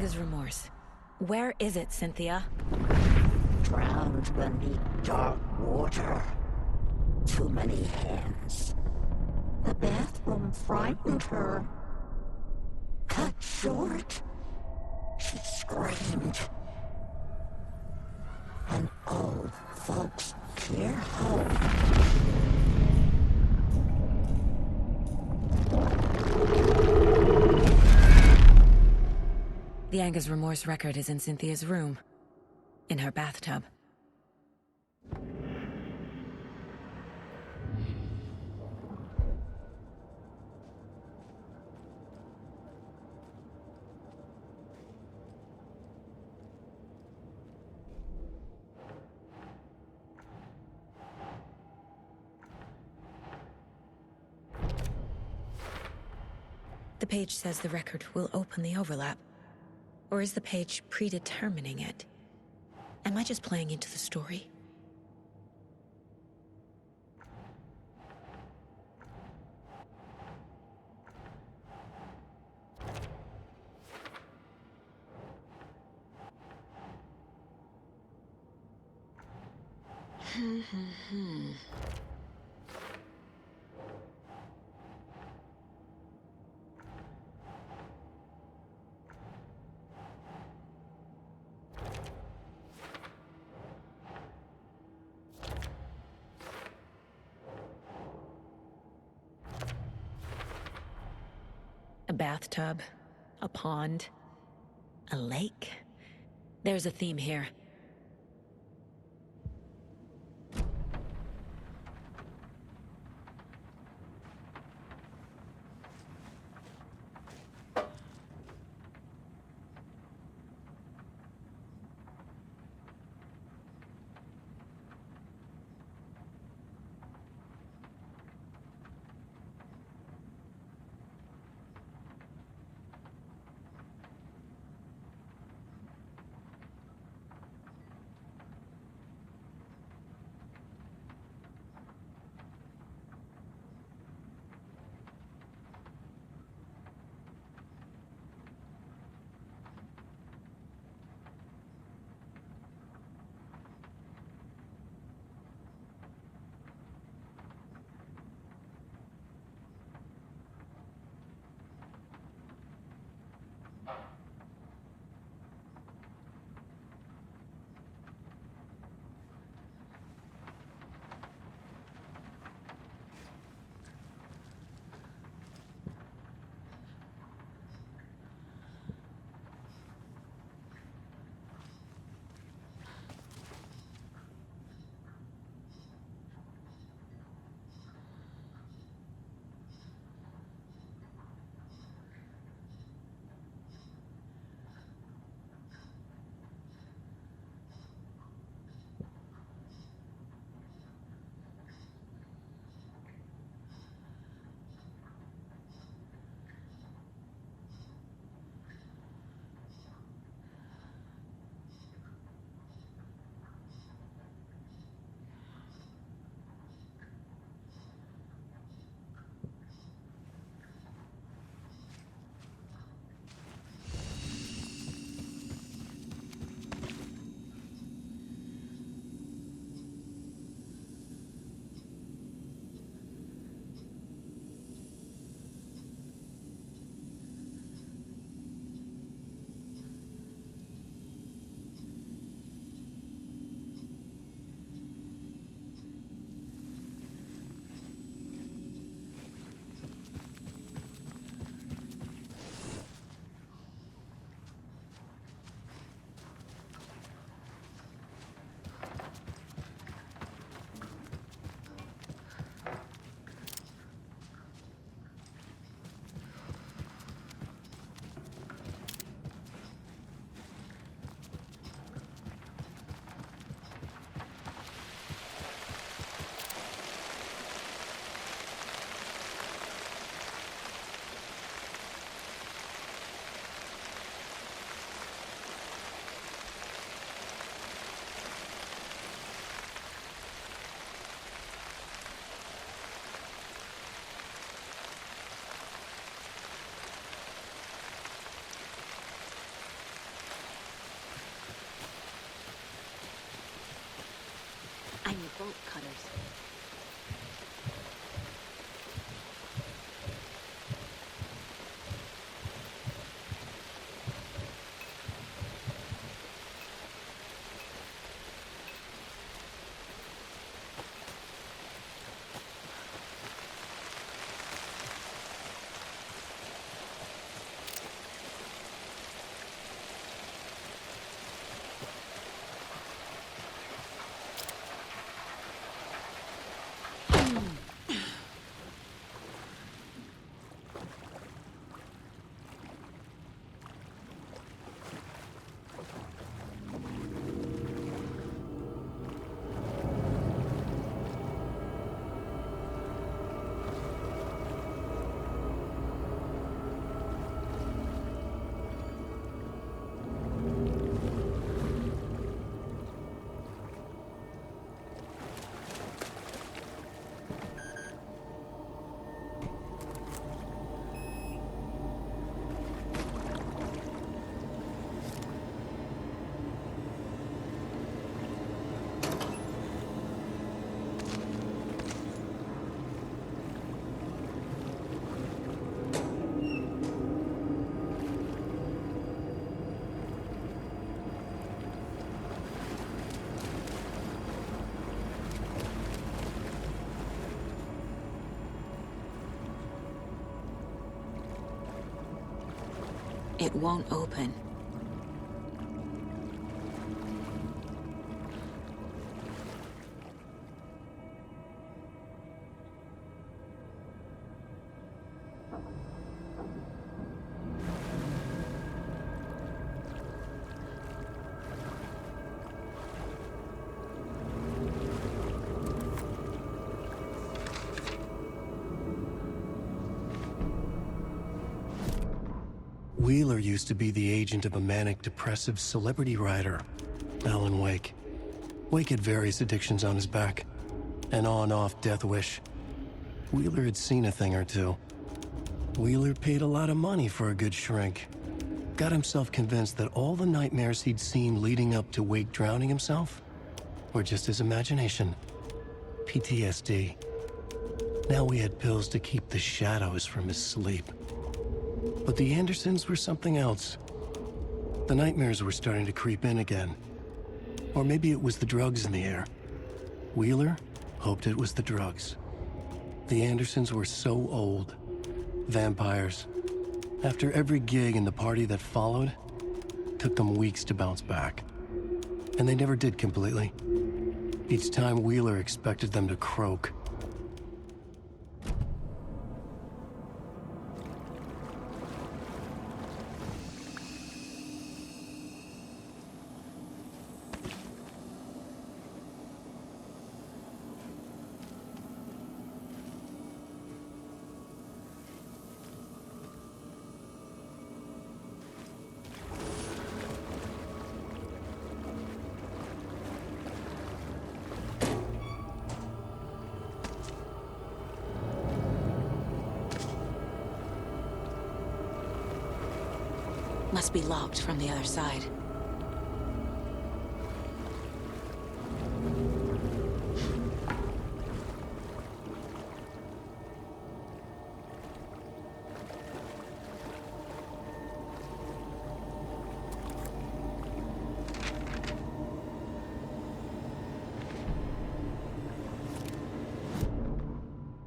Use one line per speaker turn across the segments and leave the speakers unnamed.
anger's remorse. Where is it, Cynthia?
Drowned beneath dark water. Too many hands. The bathroom frightened her. Cut short. She screamed. And old folks care home.
The anger's remorse record is in Cynthia's room. In her bathtub. The page says the record will open the overlap. Or is the page predetermining it? Am I just playing into the story? A bathtub, a pond, a lake. There's a theme here.
cutters. It won't open.
Wheeler used to be the agent of a manic-depressive celebrity writer, Alan Wake. Wake had various addictions on his back, an on-off death wish. Wheeler had seen a thing or two. Wheeler paid a lot of money for a good shrink. Got himself convinced that all the nightmares he'd seen leading up to Wake drowning himself were just his imagination. PTSD. Now we had pills to keep the shadows from his sleep. But the Andersons were something else. The nightmares were starting to creep in again. Or maybe it was the drugs in the air. Wheeler hoped it was the drugs. The Andersons were so old. Vampires. After every gig and the party that followed, it took them weeks to bounce back. And they never did completely. Each time Wheeler expected them to croak.
Must be locked from the other side.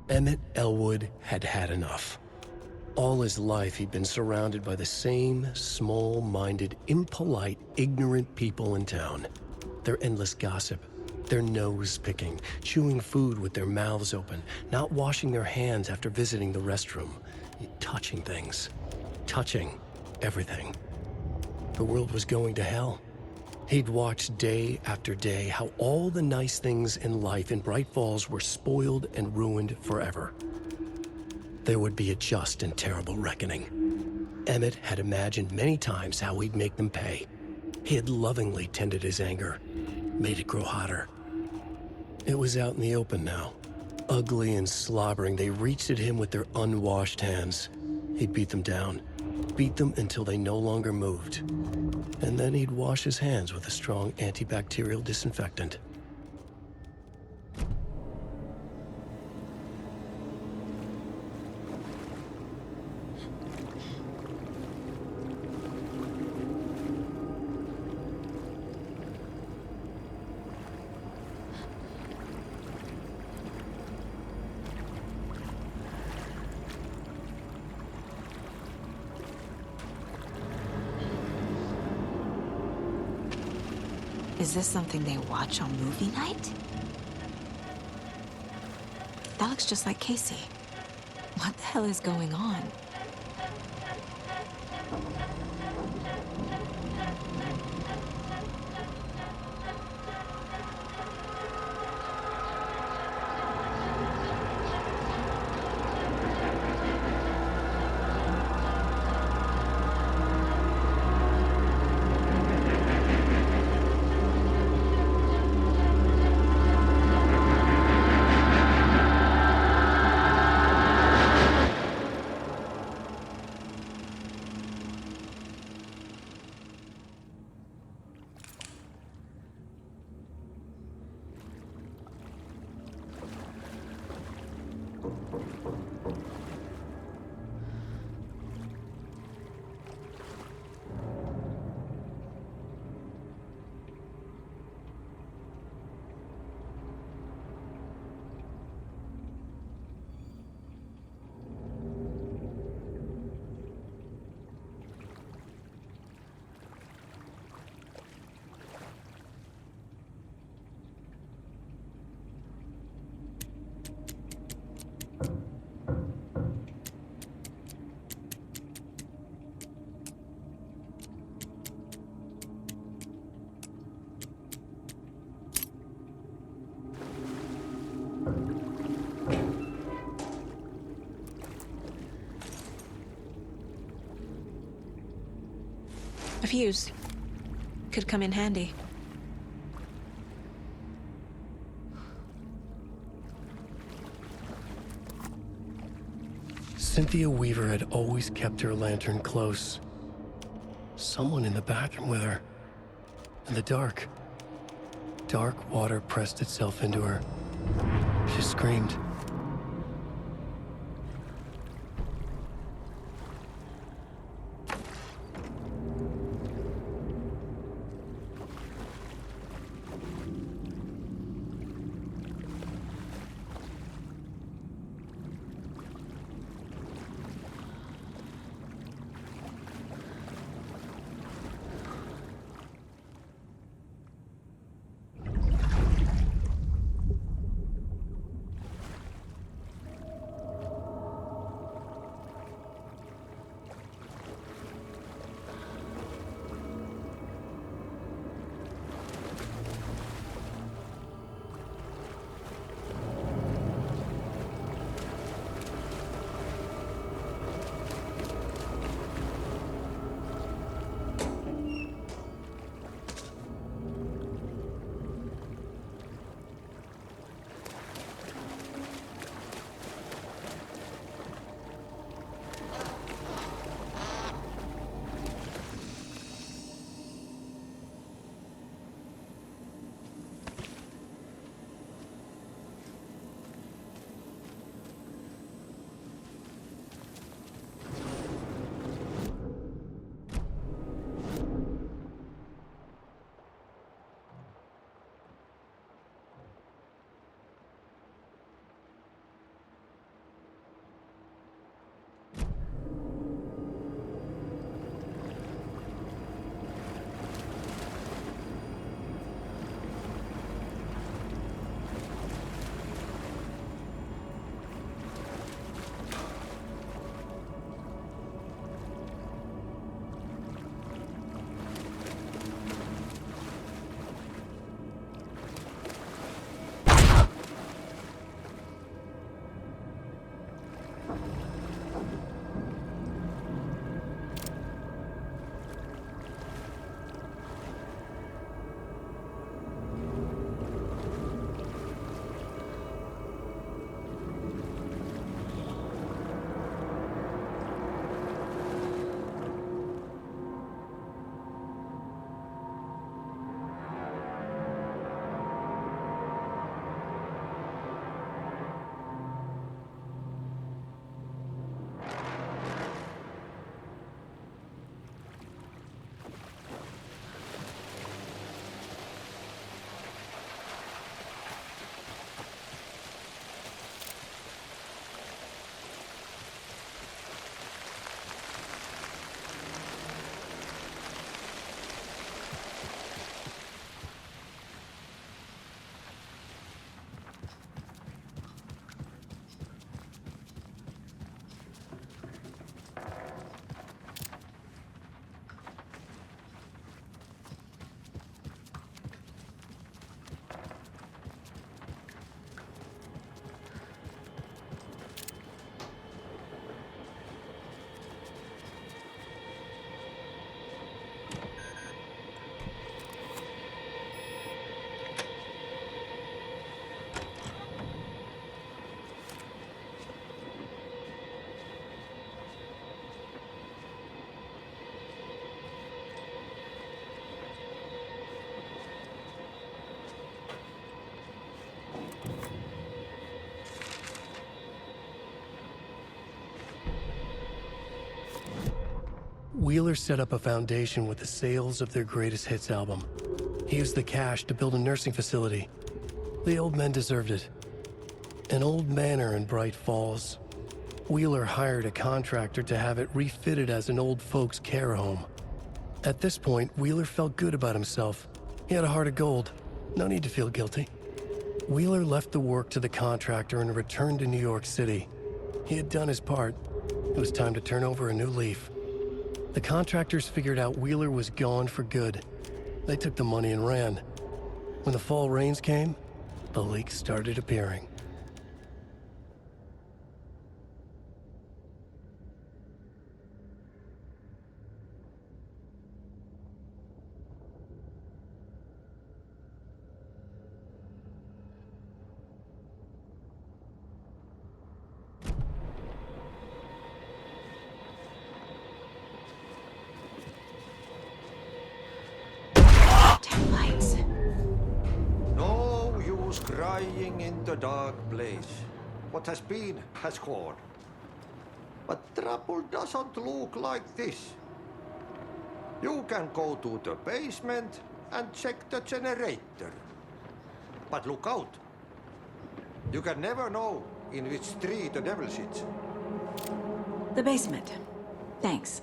Emmett Elwood had had enough. All his life, he'd been surrounded by the same small-minded, impolite, ignorant people in town. Their endless gossip, their nose-picking, chewing food with their mouths open, not washing their hands after visiting the restroom, touching things, touching everything. The world was going to hell. He'd watched day after day how all the nice things in life in Bright Falls were spoiled and ruined forever. There would be a just and terrible reckoning. Emmett had imagined many times how he'd make them pay. He had lovingly tended his anger, made it grow hotter. It was out in the open now. Ugly and slobbering, they reached at him with their unwashed hands. He'd beat them down, beat them until they no longer moved. And then he'd wash his hands with a strong antibacterial disinfectant.
Is this something they watch on movie night? That looks just like Casey. What the hell is going on? A fuse. Could come in handy.
Cynthia Weaver had always kept her lantern close. Someone in the bathroom with her. In the dark. Dark water pressed itself into her. She screamed. Wheeler set up a foundation with the sales of their greatest hits album. He used the cash to build a nursing facility. The old men deserved it. An old manor in Bright Falls. Wheeler hired a contractor to have it refitted as an old folks' care home. At this point, Wheeler felt good about himself. He had a heart of gold. No need to feel guilty. Wheeler left the work to the contractor and returned to New York City. He had done his part. It was time to turn over a new leaf. The contractors figured out Wheeler was gone for good. They took the money and ran. When the fall rains came, the leaks started appearing.
Crying in the dark place. What has been has gone. But trouble doesn't look like this. You can go to the basement and check the generator. But look out. You can never know in which tree the devil sits.
The basement. Thanks.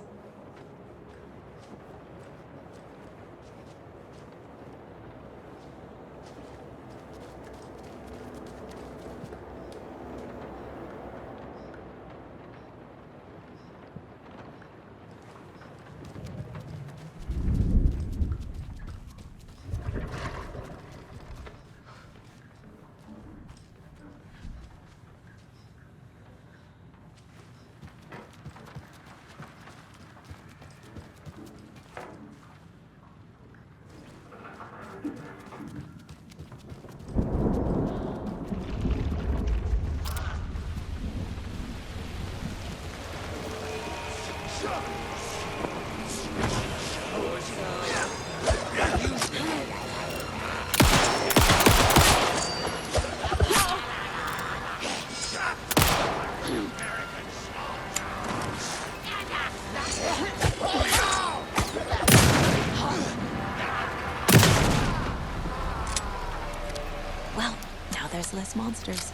Well, now there's less monsters.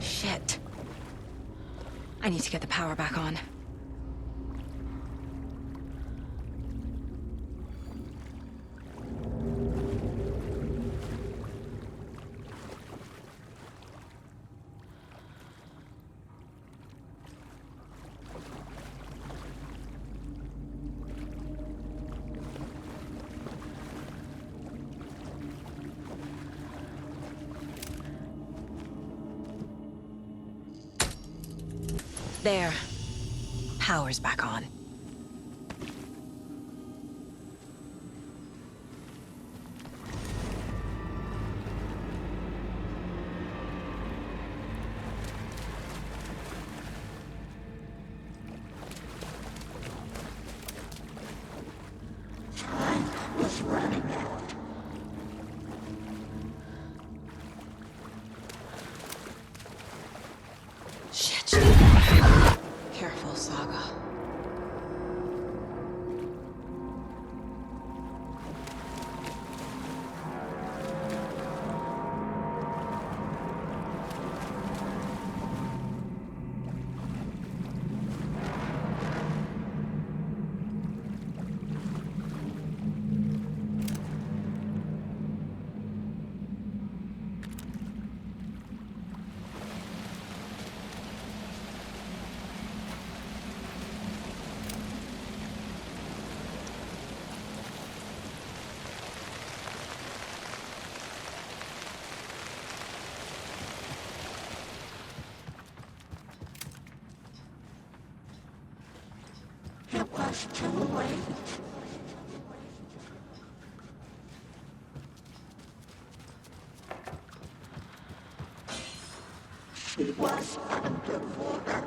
Shit. I need to get the power back on. There. Power's back on.
Time was running out.
Careful, Saga.
It was too late. She was underwater.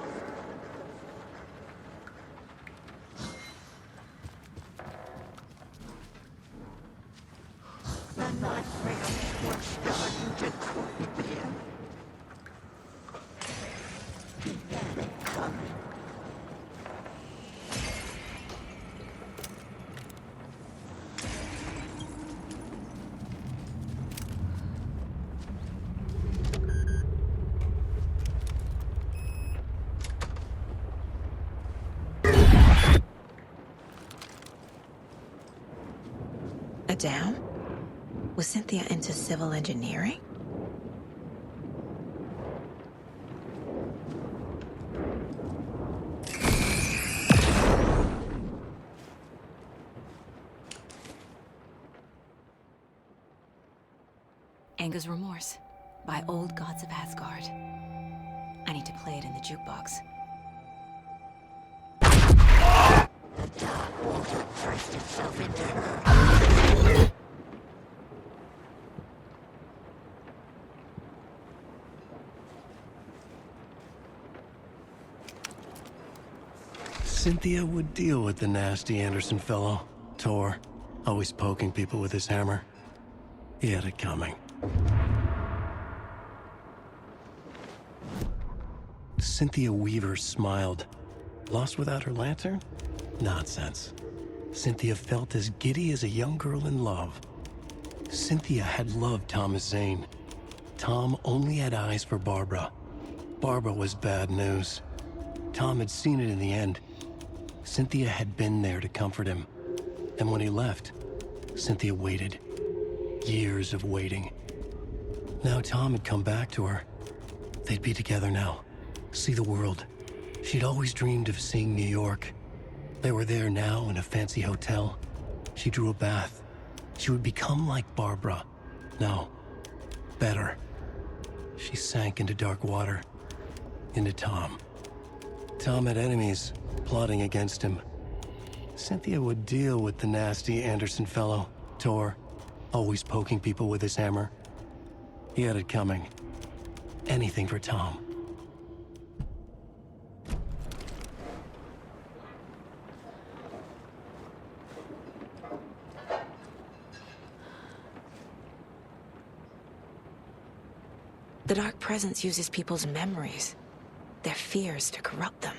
my friend, what's starting to creep in. You got it coming.
A dam? Was Cynthia into civil engineering?
Anger's Remorse by Old Gods of Asgard. I need to play it in the jukebox.
The dark water pressed itself into her.
Cynthia would deal with the nasty Anderson fellow, Tor, always poking people with his hammer. He had it coming. Cynthia Weaver smiled. Lost without her lantern? Nonsense. Cynthia felt as giddy as a young girl in love. Cynthia had loved Thomas Zane. Tom only had eyes for Barbara. Barbara was bad news. Tom had seen it in the end. Cynthia had been there to comfort him. And when he left, Cynthia waited. Years of waiting. Now Tom had come back to her. They'd be together now. See the world. She'd always dreamed of seeing New York. They were there now in a fancy hotel. She drew a bath. She would become like Barbara. No, better. She sank into dark water. Into Tom. Tom had enemies plotting against him. Cynthia would deal with the nasty Anderson fellow, Tor, always poking people with his hammer. He had it coming. Anything for Tom.
The Dark Presence uses people's memories, their fears, to corrupt them.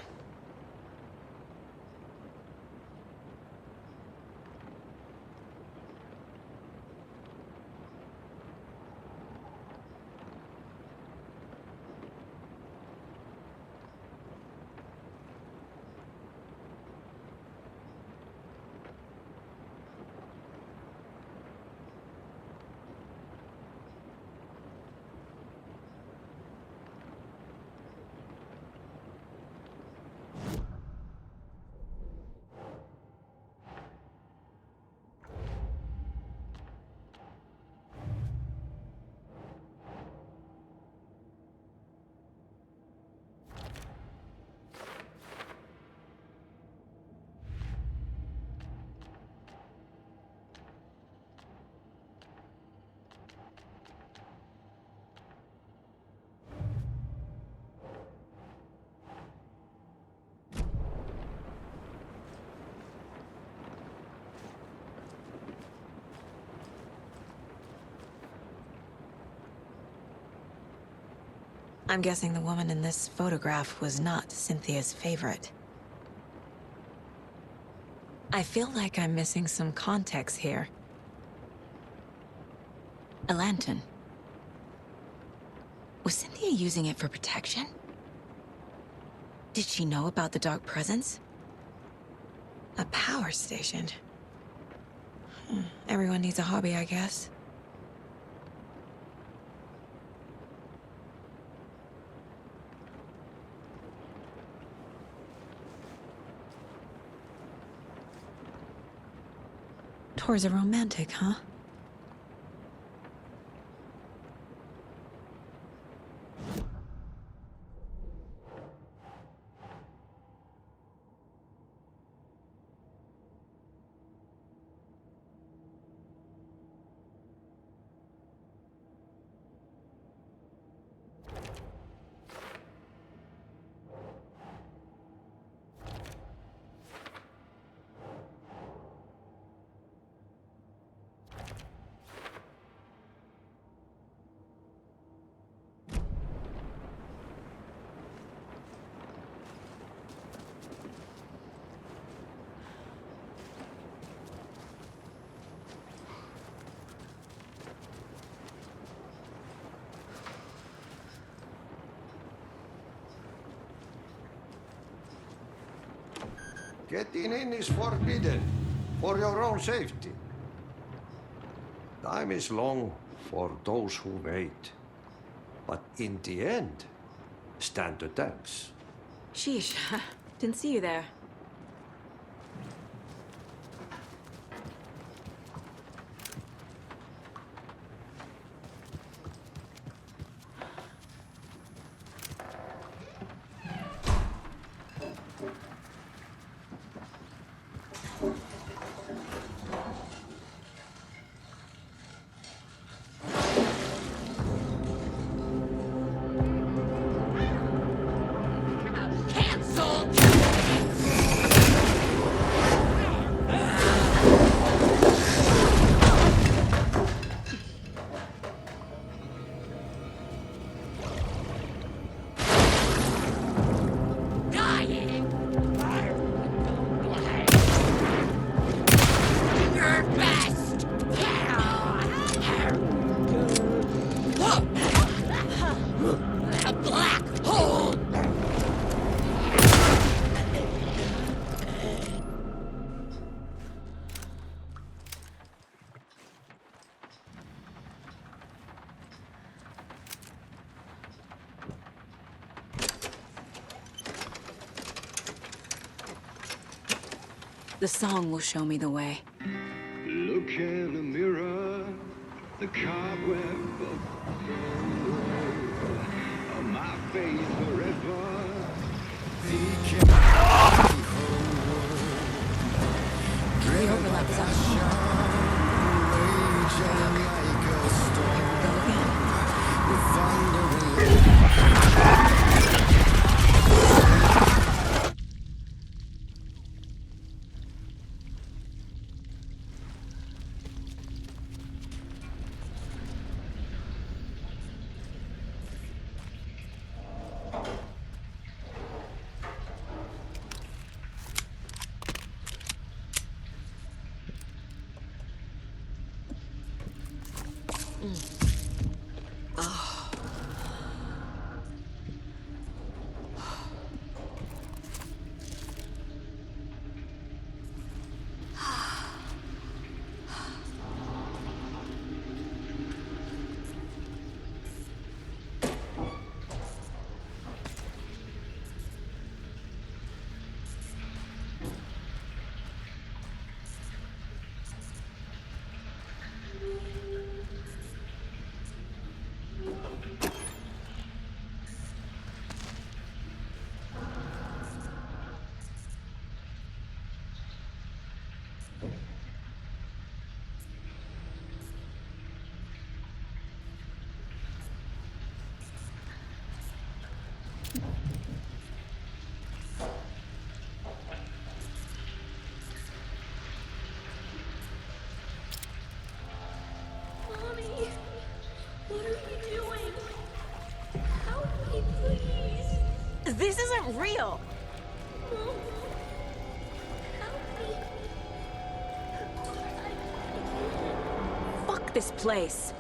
I'm guessing the woman in this photograph was not Cynthia's favorite. I feel like I'm missing some context here. A lantern. Was Cynthia using it for protection? Did she know about the Dark Presence? A power station. Everyone needs a hobby, I guess. Tor's a romantic, huh?
Getting in is forbidden, for your own safety. Time is long for those who wait. But in the end, stand the thanks.
Sheesh, didn't see you there. The song will show me the way.
Look in the mirror, the cobweb of my face forever.
The overlap is on. Go again.
Mommy, what are you doing? Help me, please.
This isn't real!
Mom, help me.
Fuck this place!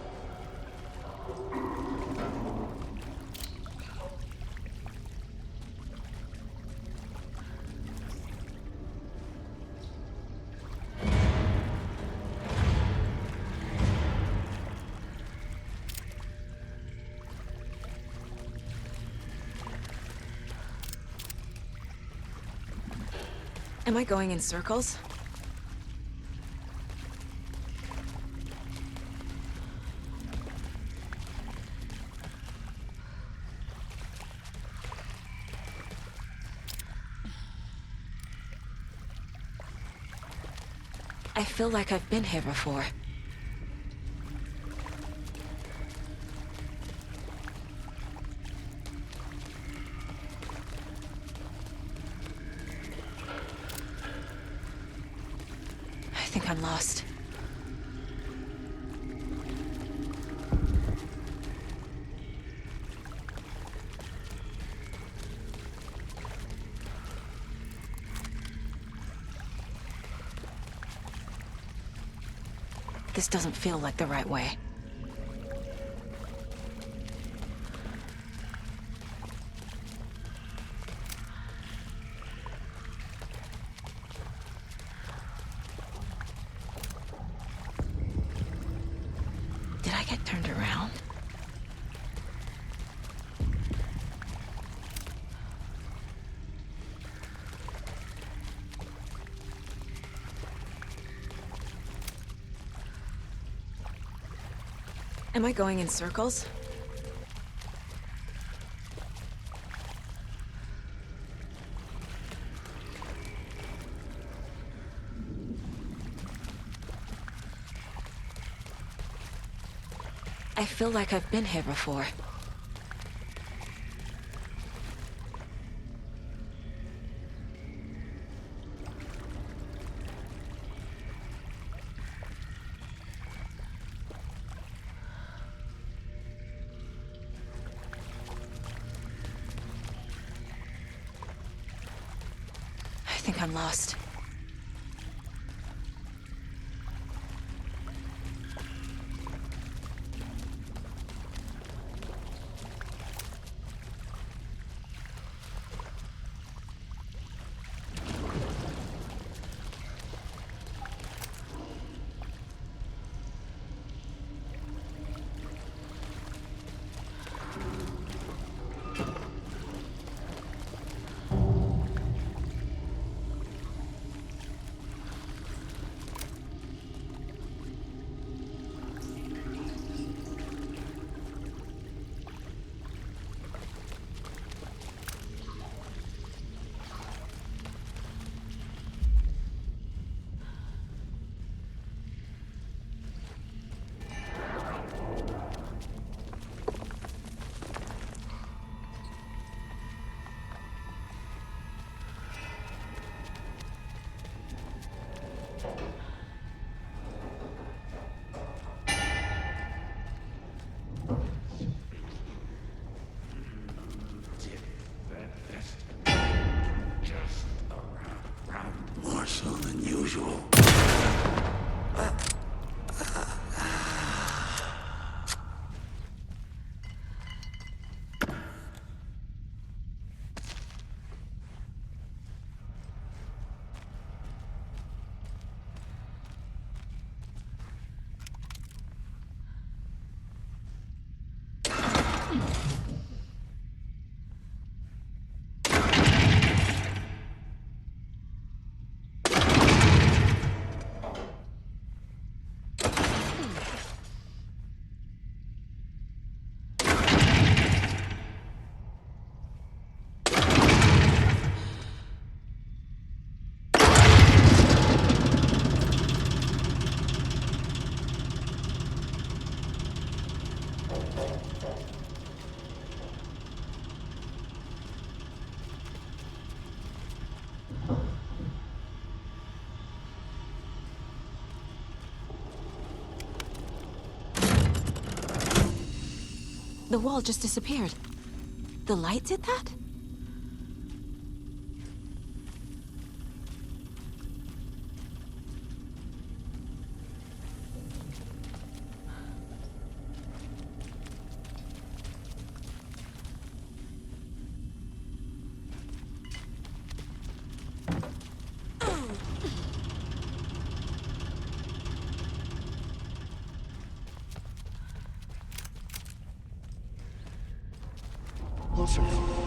Am I going in circles? I feel like I've been here before. I think I'm lost. This doesn't feel like the right way.
Did I get turned around? Am I going in circles? I feel like I've been here before. I think I'm lost.
More so than usual.
The wall just disappeared. The light did that?
Closer.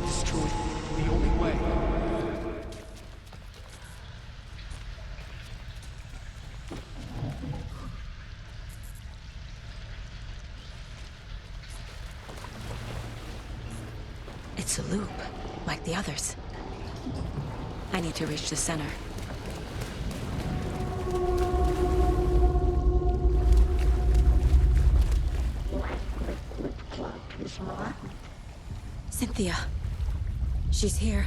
Destroy the only way.
It's a loop, like the others. I need to reach the center. Cynthia. She's here.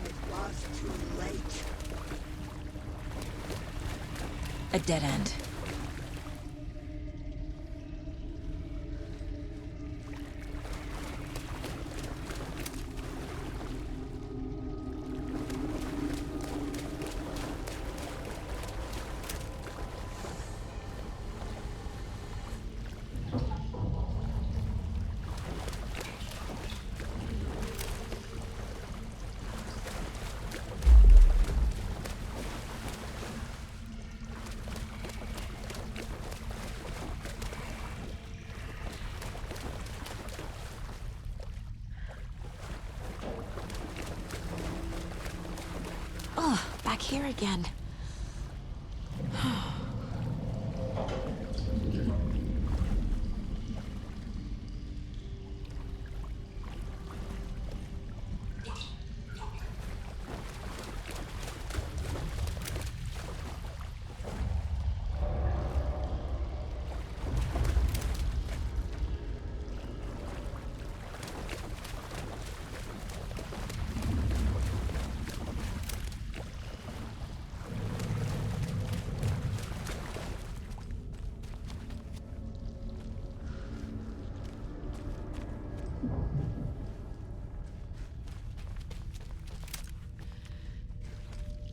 It was too late.
A dead end.
here again.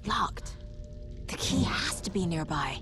Locked. The key has to be nearby.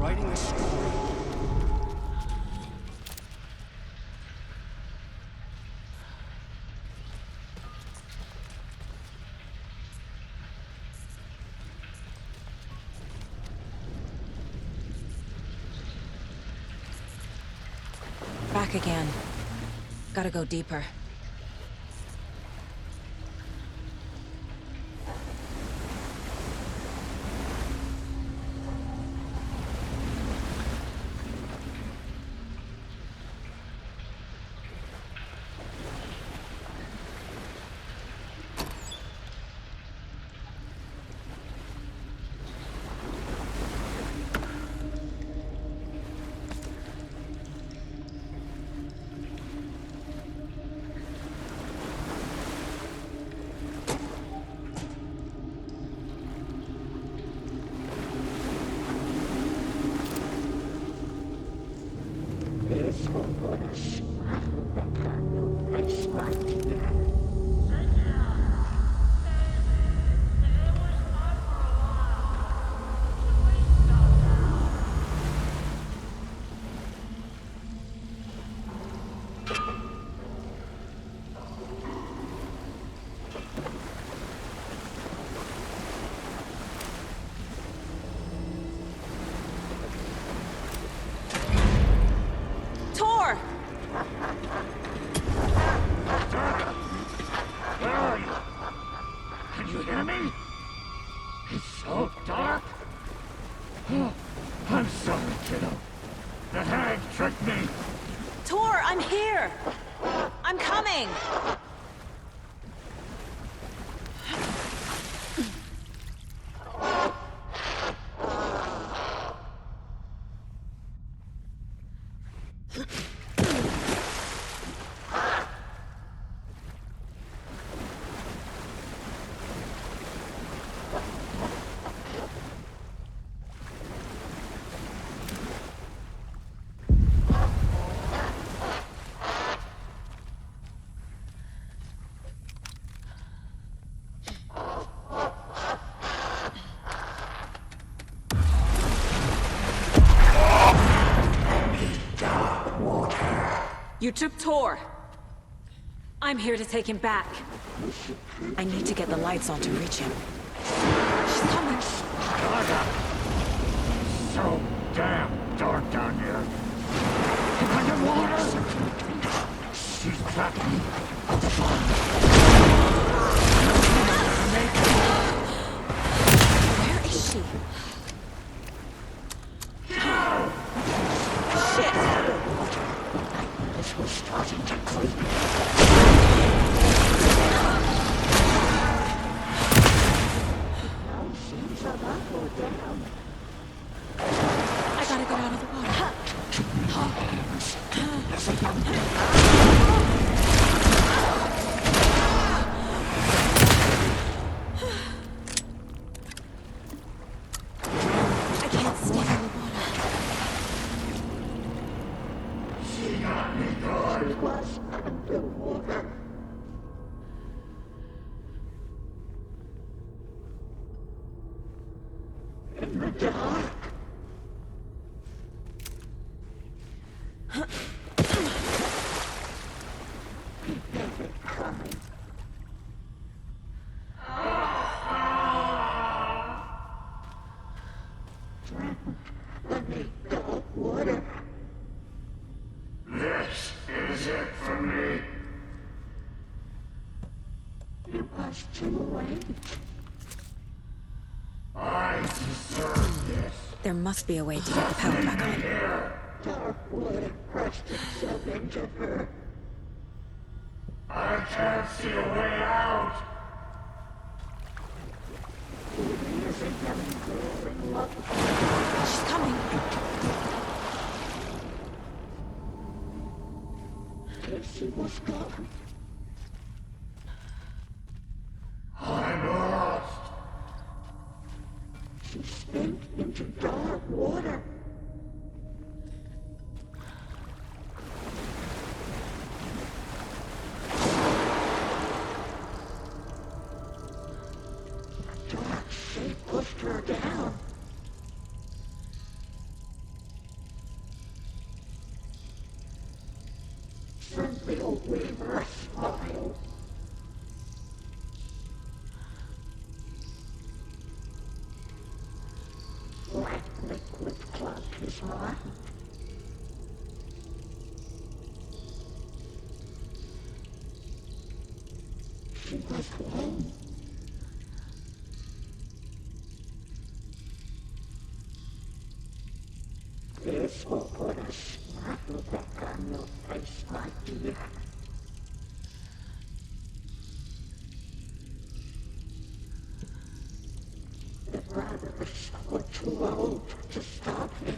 writing a story.
Back again. Gotta go deeper.
You took Tor. I'm here to take him back.
I need to get the lights on to reach him.
She's coming.
So damn dark down here. Underwater. She's tracking me.
Where is she? Shit!
This was starting to creep. Now seems about to go down.
I gotta get out of the water. I can't stay in the water.
She got me good.
It was underwater. In the dark.
This is it for me.
It was too late.
I deserve this.
There must be a way to get the power back on.
Dark water pressed itself into her.
I can't see a way out.
There's a young girl in love.
She's coming.
She was gone.
I'm lost.
She sank into dark water. A dark shape pushed her down.
Simply a weaver smile. Black liquid clog his mind. She was home. This will put a smile back on your face, my dear. The brothers were too old to stop it.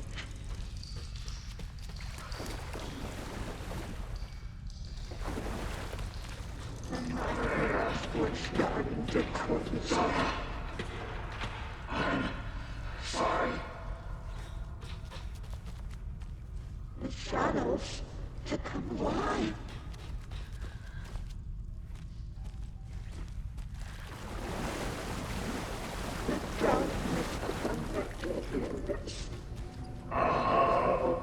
And my ears were starting to twitch. I'm sorry. The shadows to come alive. The darkness convicted humans. Oh.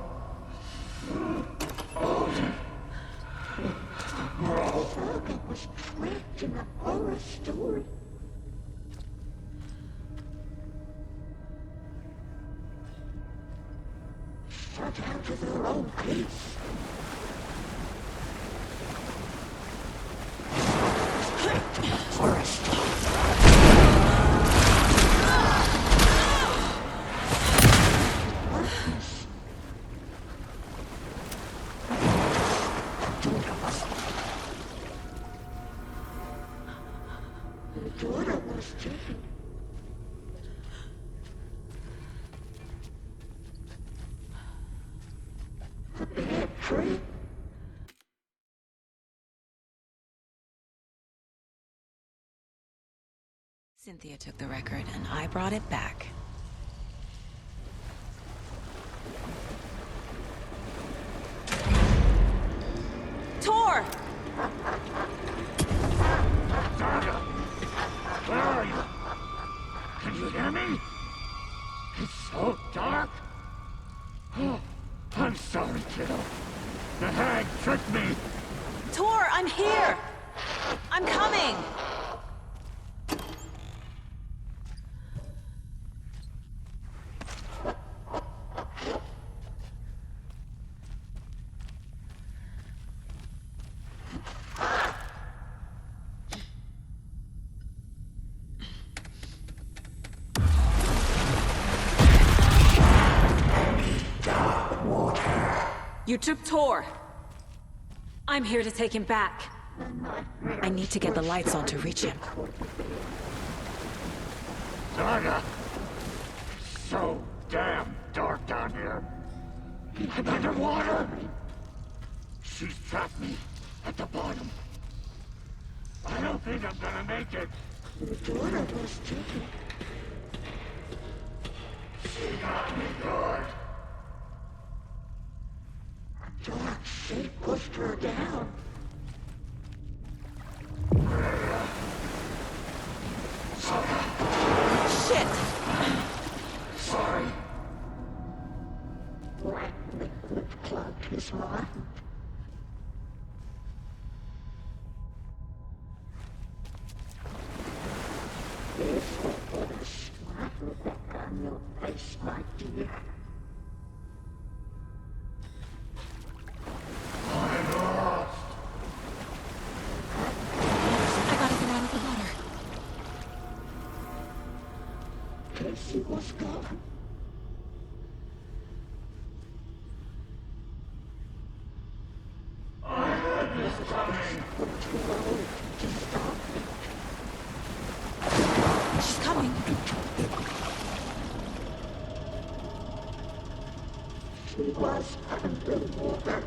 Saga was trapped in a horror story. Shut out of their own peace. Forest. The daughter was taken. A bad tree.
Cynthia took the record, and I brought it back. Tor!
Where are you? Can you hear me? It's so dark. Oh, I'm sorry, kiddo. The hag tricked me.
Tor, I'm here! I'm coming! You took Tor. I'm here to take him back. I need to get the lights on to reach him.
Saga! So damn dark down here. I'm underwater. She's trapped me at the bottom. I don't think I'm gonna make it. The daughter was taken. She got me good. A dark shape pushed her down.
Shit!
Sorry. Black liquid clogged his mind. This will put a smile back on your face, my dear. I'm lost.
I gotta get out of the water.
Casey was gone. I heard this coming. But too old to stop it.
She's coming.
She was underwater.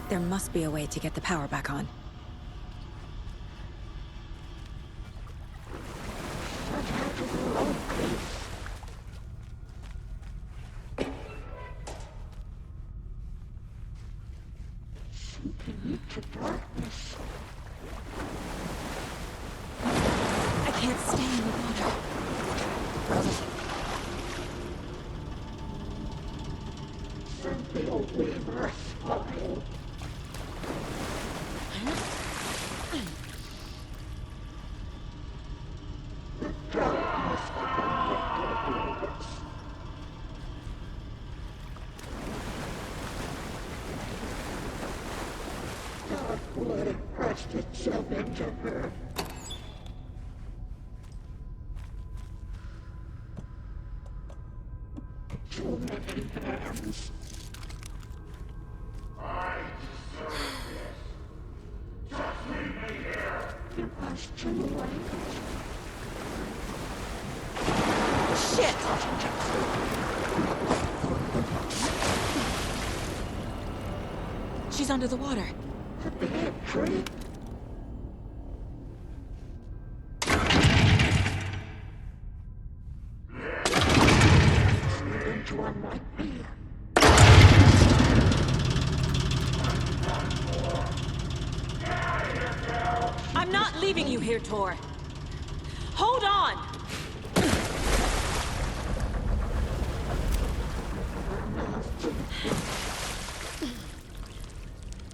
There must be a way to get the power back on.
Into darkness.
I can't stay in the water.
yourself into her. Too many hands.
I deserve this. Just leave me here.
It was too late.
Shit! She's under the water.
A bad trip. Into a nightmare.
I'm not leaving you here, Tor. Hold on!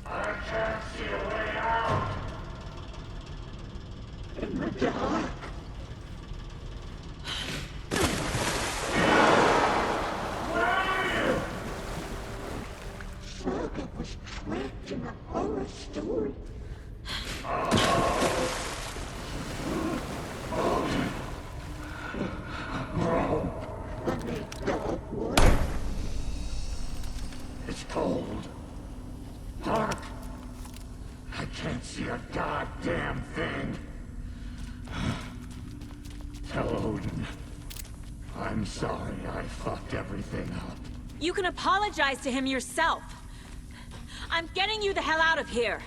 I can't see a way out.
In the dark. Saga was trapped in a horror story.
It's cold. Dark. I can't see a goddamn thing. Tell Odin. I'm sorry I fucked everything up.
You can apologize to him yourself. I'm getting you the hell out of here.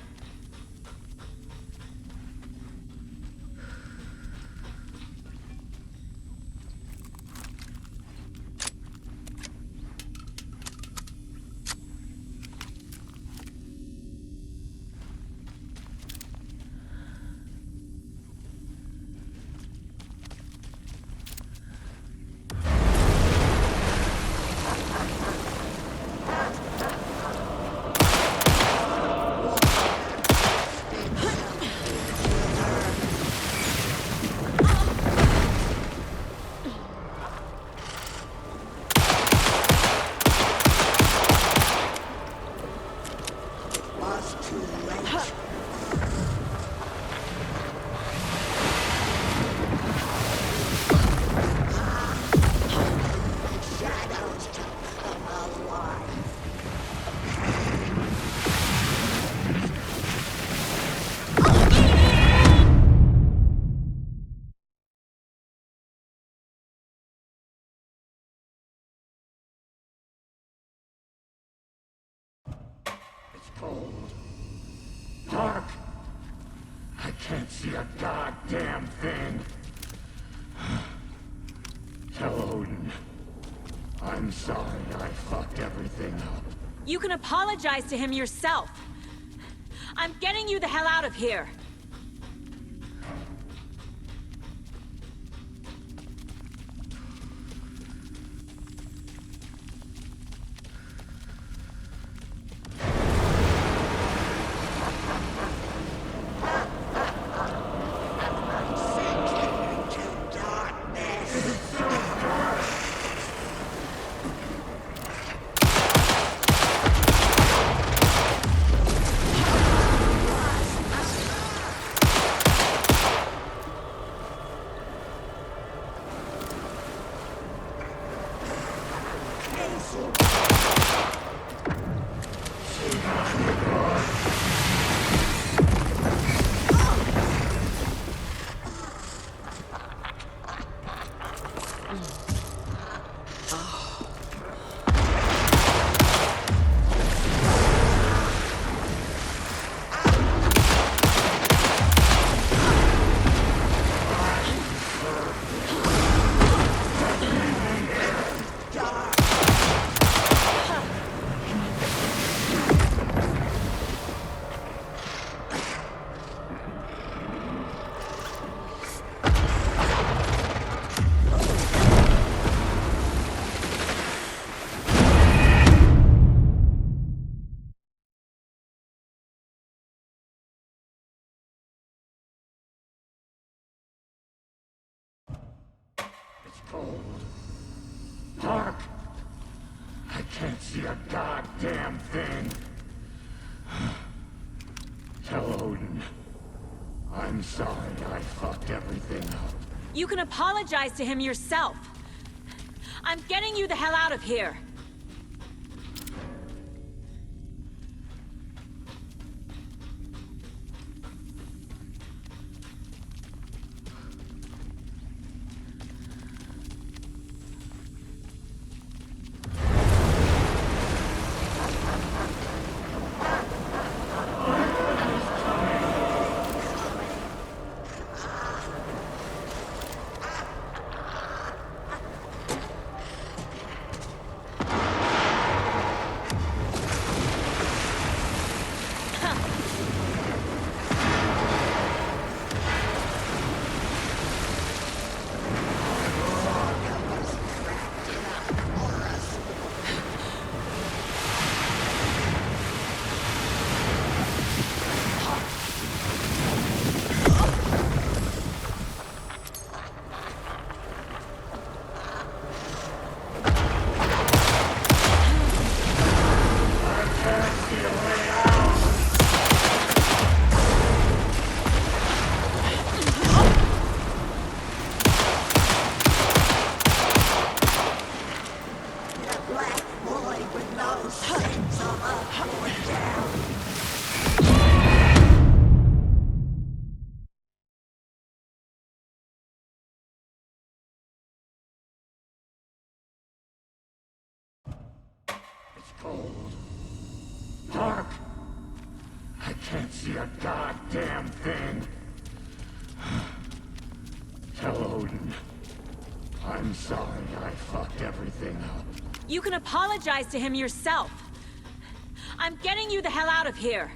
Cold. Dark. I can't see a goddamn thing. Tell Odin. I'm sorry I fucked everything up.
You can apologize to him yourself. I'm getting you the hell out of here.
Cold. Dark. I can't see a goddamn thing. Tell Odin. I'm sorry I fucked everything up.
You can apologize to him yourself. I'm getting you the hell out of here.
Cold. Dark. I can't see a goddamn thing. Tell Odin. I'm sorry I fucked everything up.
You can apologize to him yourself. I'm getting you the hell out of here.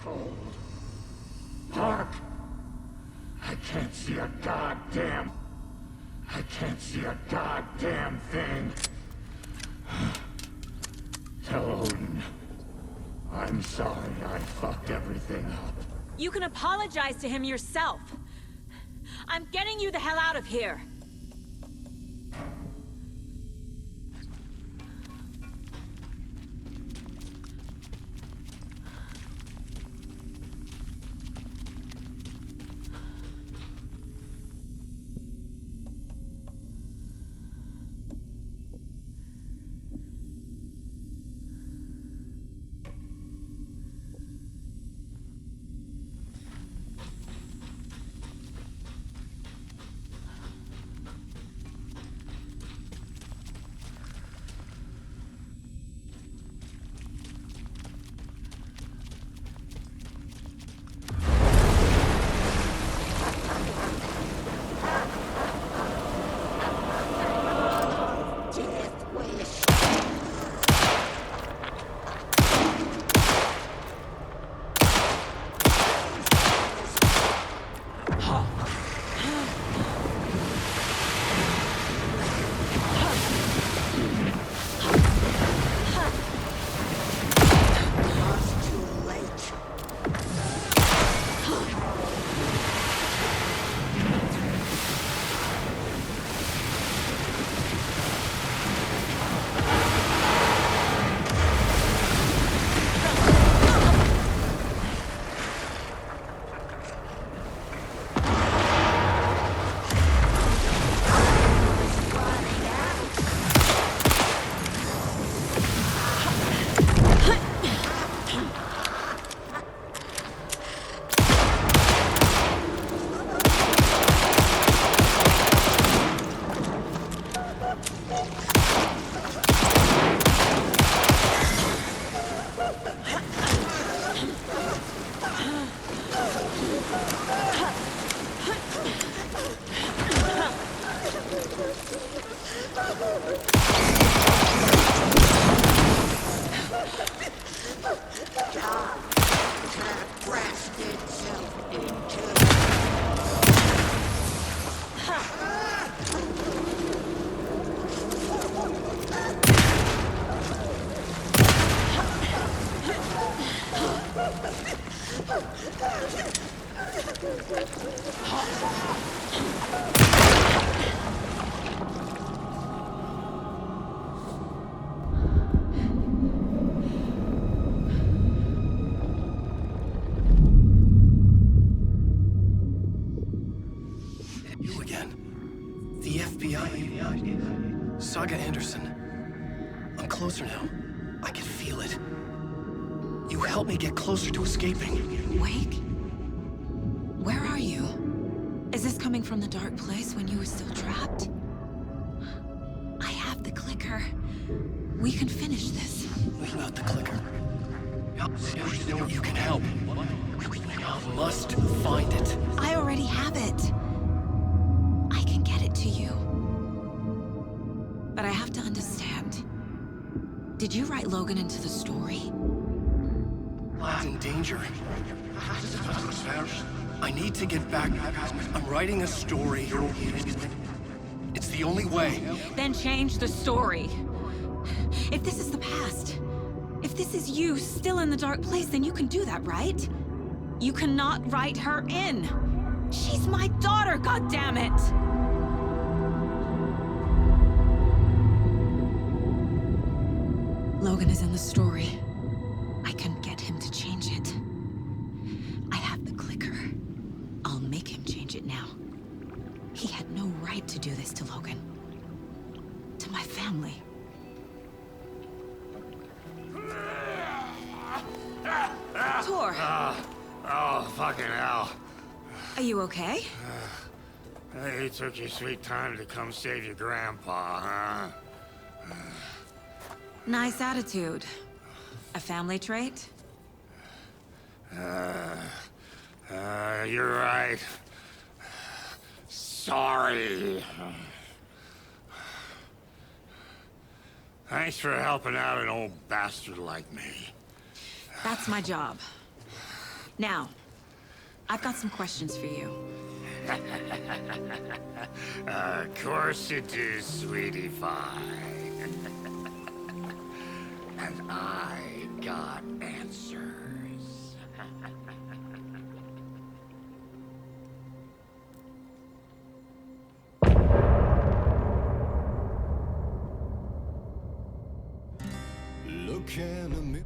Cold. Dark. I can't see a goddamn... I can't see a goddamn thing. Tell Odin. I'm sorry I fucked everything up.
You can apologize to him yourself. I'm getting you the hell out of here.
Saga Anderson. I'm closer now. I can feel it. You helped me get closer to escaping.
Wake? Where are you? Is this coming from the dark place when you were still trapped? I have the clicker. We can finish this.
What about the clicker? You can help. I must find it.
I already have it. I can get it to you. But I have to understand. Did you write Logan into the story?
I'm in danger. I need to get back. I'm writing a story. It's the only way.
Then change the story. If this is the past, if this is you still in the dark place, then you can do that, right? You cannot write her in. She's my daughter, goddammit! Logan is in the story. I can get him to change it. I have the clicker. I'll make him change it now. He had no right to do this to Logan. To my family. Tor!
Oh, fucking hell.
Are you okay?
You took your sweet time to come save your grandpa, huh?
Nice attitude. A family trait?
You're right. Sorry. Thanks for helping out an old bastard like me.
That's my job. Now, I've got some questions for you.
Of course you do, sweetie pie. And I got answers.
Look in a mirror.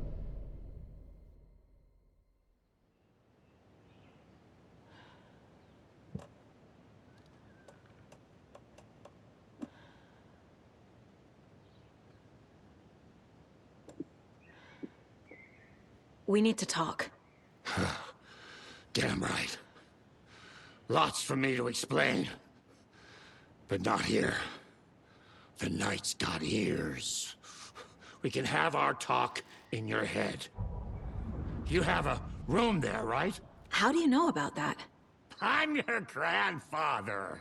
We need to talk.
Damn right. Lots for me to explain. But not here. The night's got ears. We can have our talk in your head. You have a room there, right?
How do you know about that?
I'm your grandfather.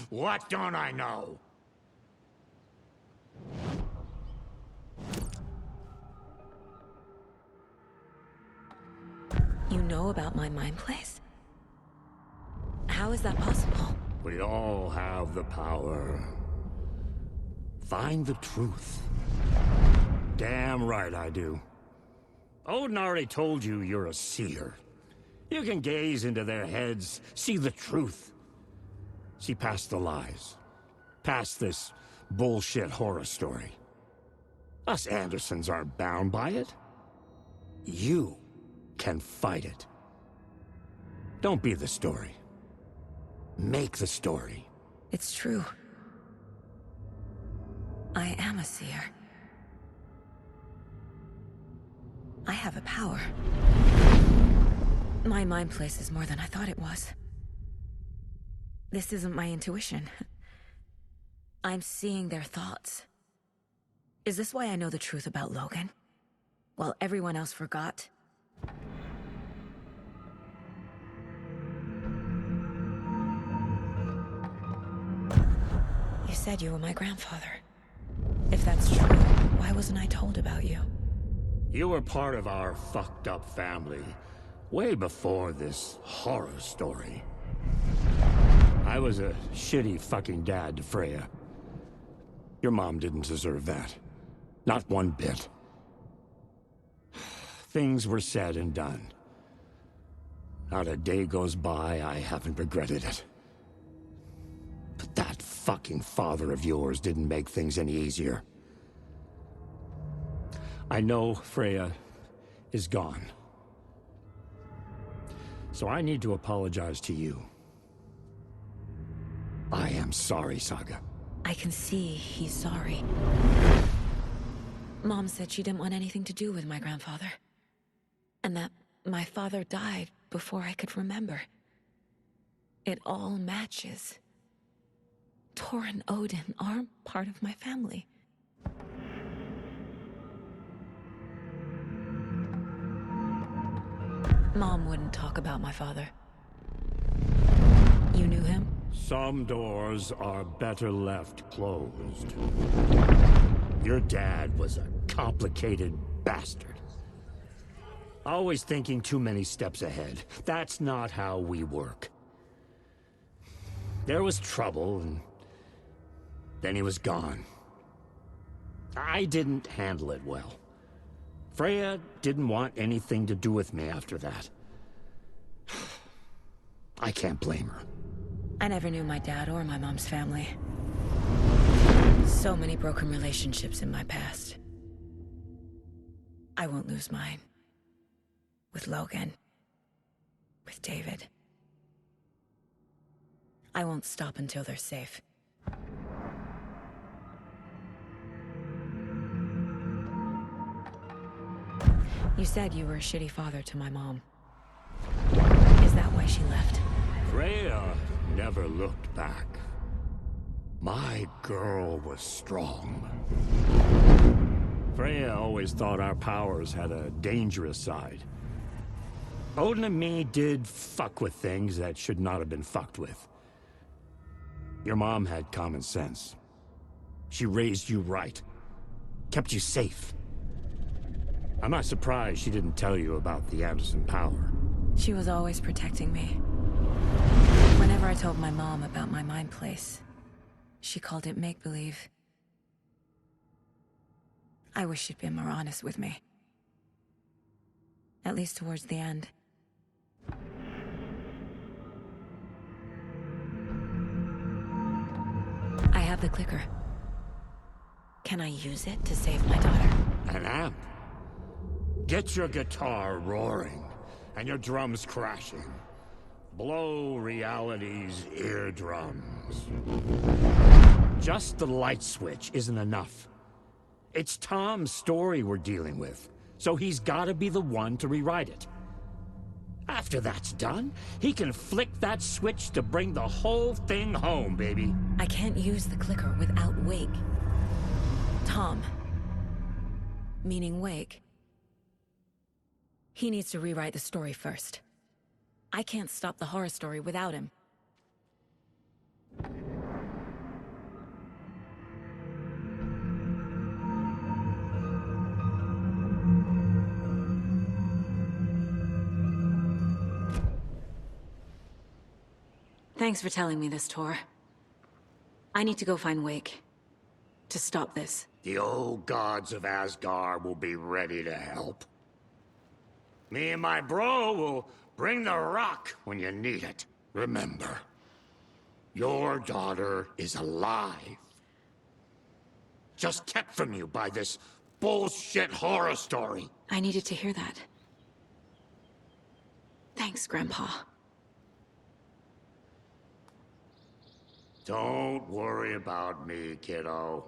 What don't I know?
You know about my mind place? How is that possible?
We all have the power. Find the truth. Damn right I do. Odin already told you you're a seer. You can gaze into their heads, see the truth. See past the lies. Past this bullshit horror story. Us Andersons aren't bound by it. You can fight it. Don't be the story. Make the story.
It's true. I am a seer. I have a power. My mind place is more than I thought it was. This isn't my intuition. I'm seeing their thoughts. Is this why I know the truth about Logan? While everyone else forgot? You said you were my grandfather. If that's true, why wasn't I told about you?
You were part of our fucked up family, way before this horror story. I was a shitty fucking dad to Freya. Your mom didn't deserve that. Not one bit. Things were said and done. Not a day goes by I haven't regretted it. But that fucking father of yours didn't make things any easier. I know Freya is gone. So I need to apologize to you. I am sorry, Saga.
I can see he's sorry. Mom said she didn't want anything to do with my grandfather. And that my father died before I could remember. It all matches. Tor and Odin are part of my family. Mom wouldn't talk about my father. You knew him?
Some doors are better left closed. Your dad was a complicated bastard. Always thinking too many steps ahead. That's not how we work. There was trouble, and then he was gone. I didn't handle it well. Freya didn't want anything to do with me after that. I can't blame her.
I never knew my dad or my mom's family. So many broken relationships in my past. I won't lose mine. With Logan. With David. I won't stop until they're safe. You said you were a shitty father to my mom. Is that why she left?
Freya never looked back. My girl was strong. Freya always thought our powers had a dangerous side. Odin and me did fuck with things that should not have been fucked with. Your mom had common sense. She raised you right. Kept you safe. I'm not surprised she didn't tell you about the Anderson power.
She was always protecting me. Whenever I told my mom about my mind place, she called it make-believe. I wish she'd been more honest with me. At least towards the end. I have the clicker. Can I use it to save my daughter?
An amp? Get your guitar roaring, and your drums crashing. Blow reality's eardrums. Just the light switch isn't enough. It's Tom's story we're dealing with, so he's gotta be the one to rewrite it. After that's done, he can flick that switch to bring the whole thing home, baby.
I can't use the clicker without Wake. Tom. Meaning Wake. He needs to rewrite the story first. I can't stop the horror story without him. Thanks for telling me this, Tor. I need to go find Wake. To stop this.
The old gods of Asgard will be ready to help. Me and my bro will bring the rock when you need it. Remember, your daughter is alive. Just kept from you by this bullshit horror story.
I needed to hear that. Thanks, Grandpa.
Don't worry about me, kiddo.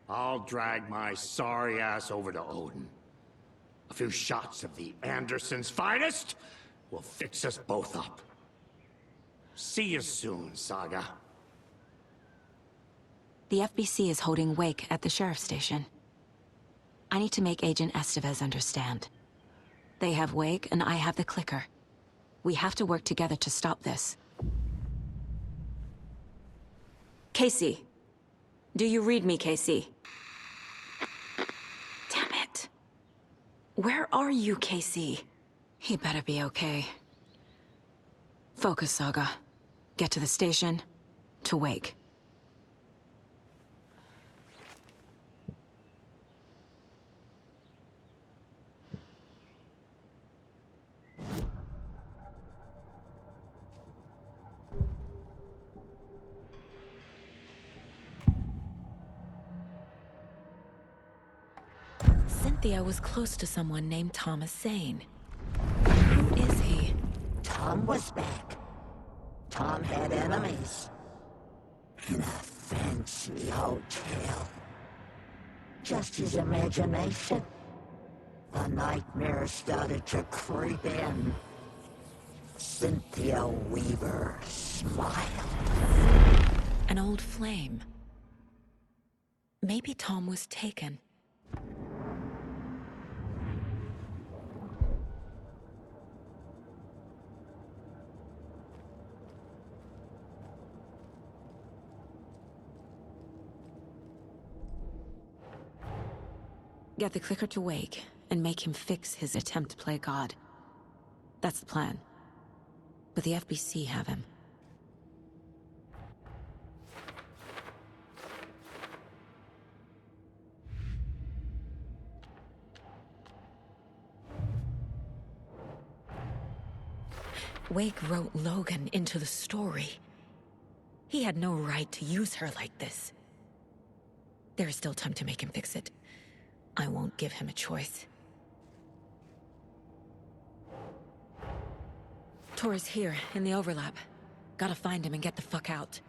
I'll drag my sorry ass over to Odin. A few shots of the Andersons' finest will fix us both up. See you soon, Saga.
The FBC is holding Wake at the sheriff's station. I need to make Agent Estevez understand. They have Wake and I have the clicker. We have to work together to stop this.
Casey. Do you read me, Casey?
Damn it.
Where are you, Casey?
He better be okay. Focus, Saga. Get to the station, to Wake.
Cynthia was close to someone named Thomas Zane. Who is he?
Tom was back. Tom had enemies. In a fancy hotel. Just his imagination. The nightmare started to creep in. Cynthia Weaver smiled.
An old flame. Maybe Tom was taken. Get the clicker to Wake, and make him fix his attempt to play God. That's the plan. But the FBC have him. Wake wrote Logan into the story. He had no right to use her like this. There is still time to make him fix it. I won't give him a choice. Tor is here, in the overlap. Gotta find him and get the fuck out.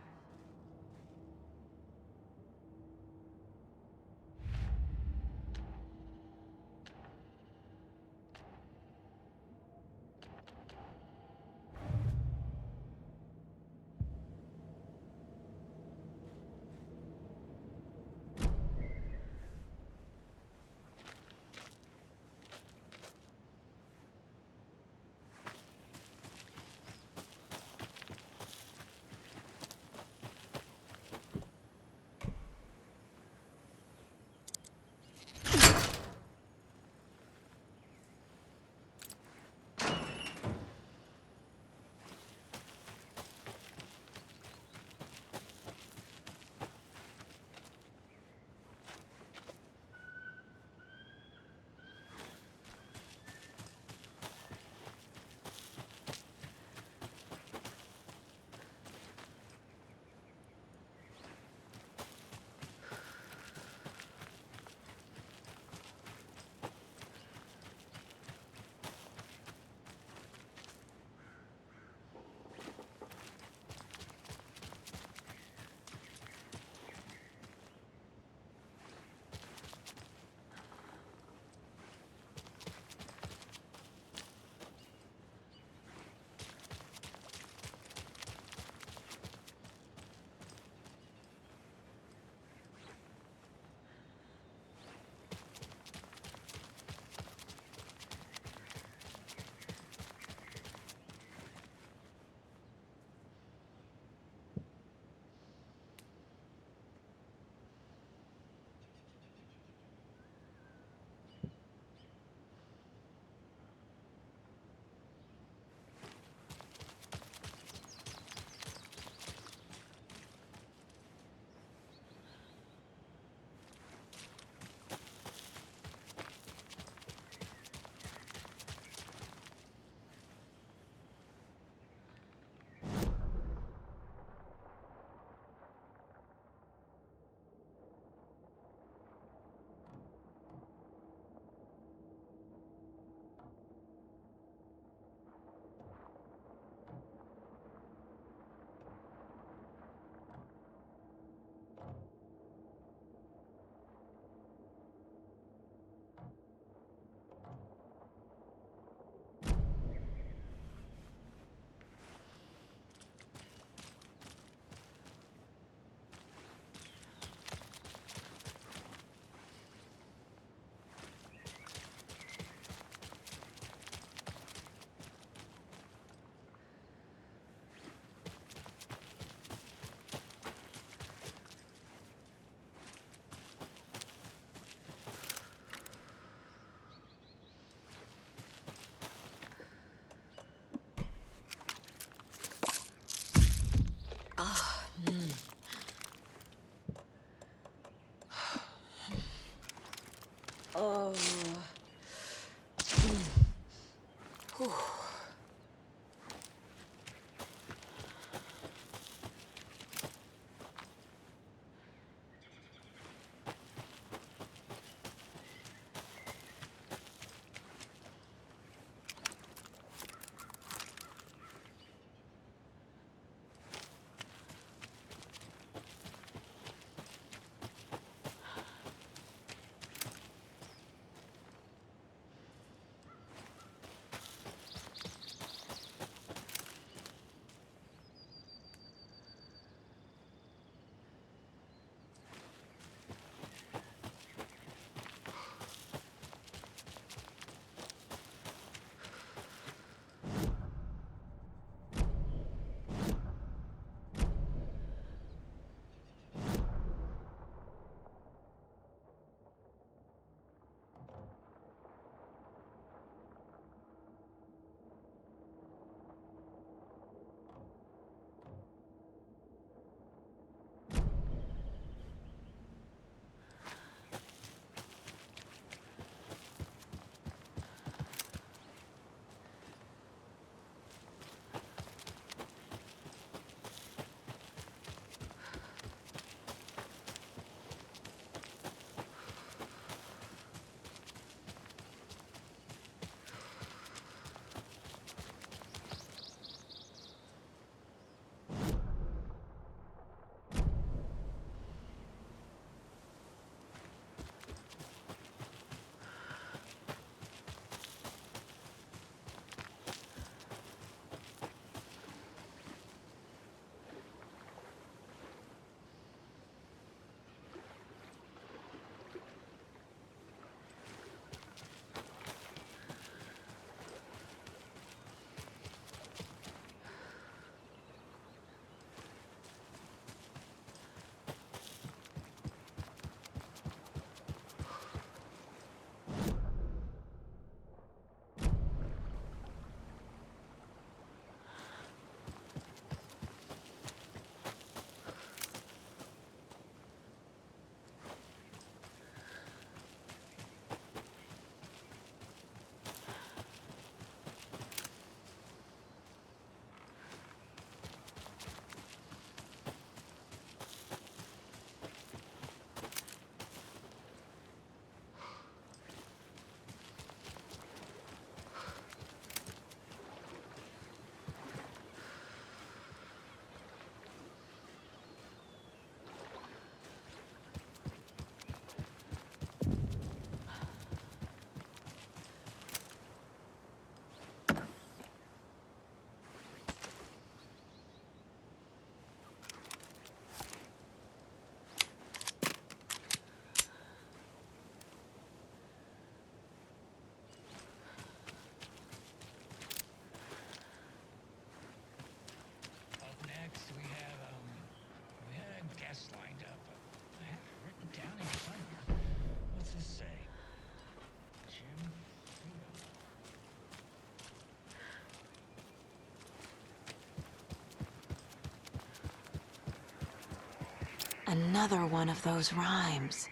Another one of those rhymes.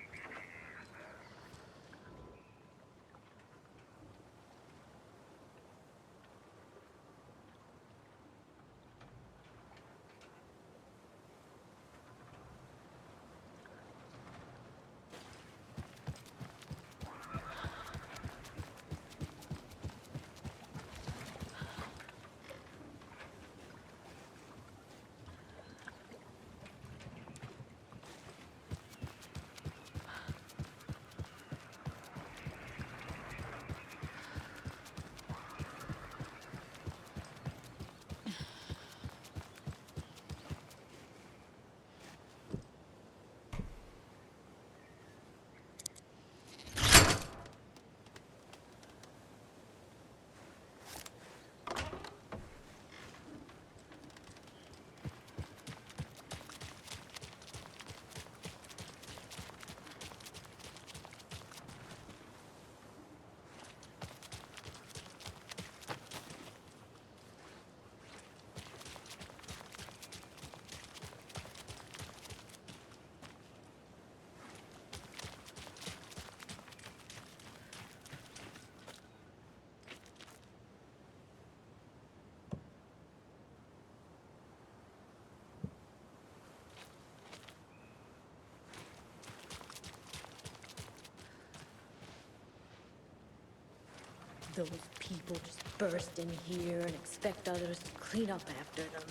Those people just burst in here and expect others to clean up after them.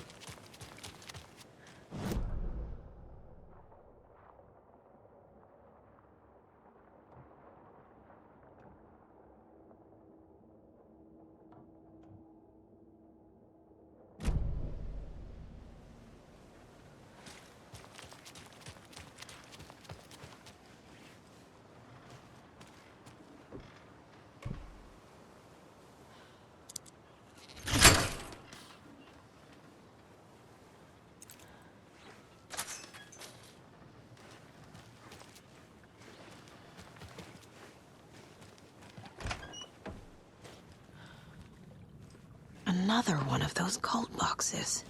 Another one of those cult boxes.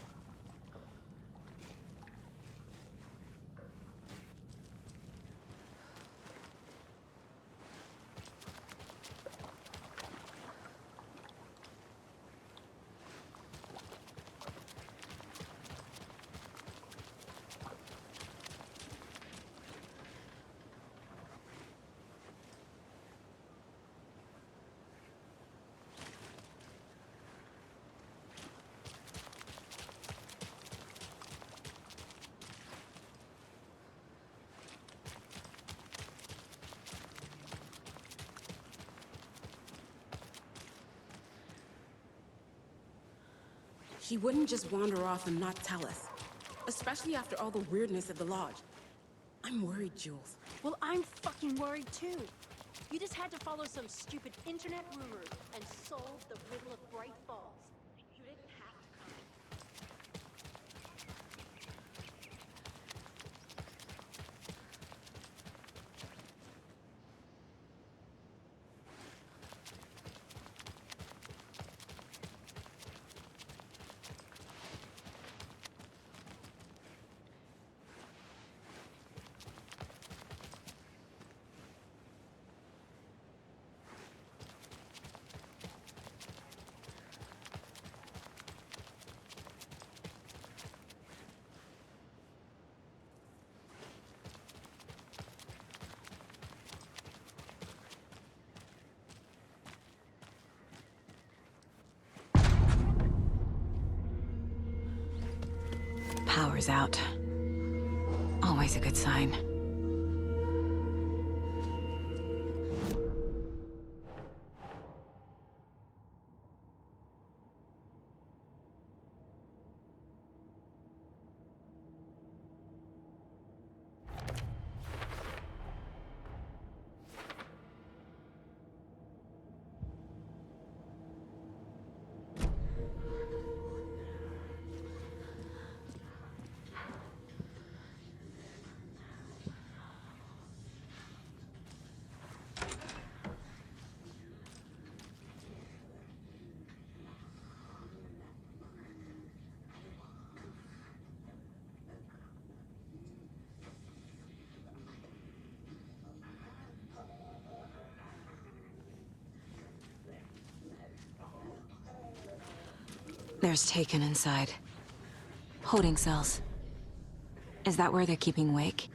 He wouldn't just wander off and not tell us. Especially after all the weirdness at the lodge. I'm worried, Jules.
Well, I'm fucking worried too. You just had to follow some stupid internet rumors and solve the riddle of Bright Falls. You didn't have to come.
Power's out. Always a good sign. There's Taken inside. Holding cells. Is that where they're keeping Wake?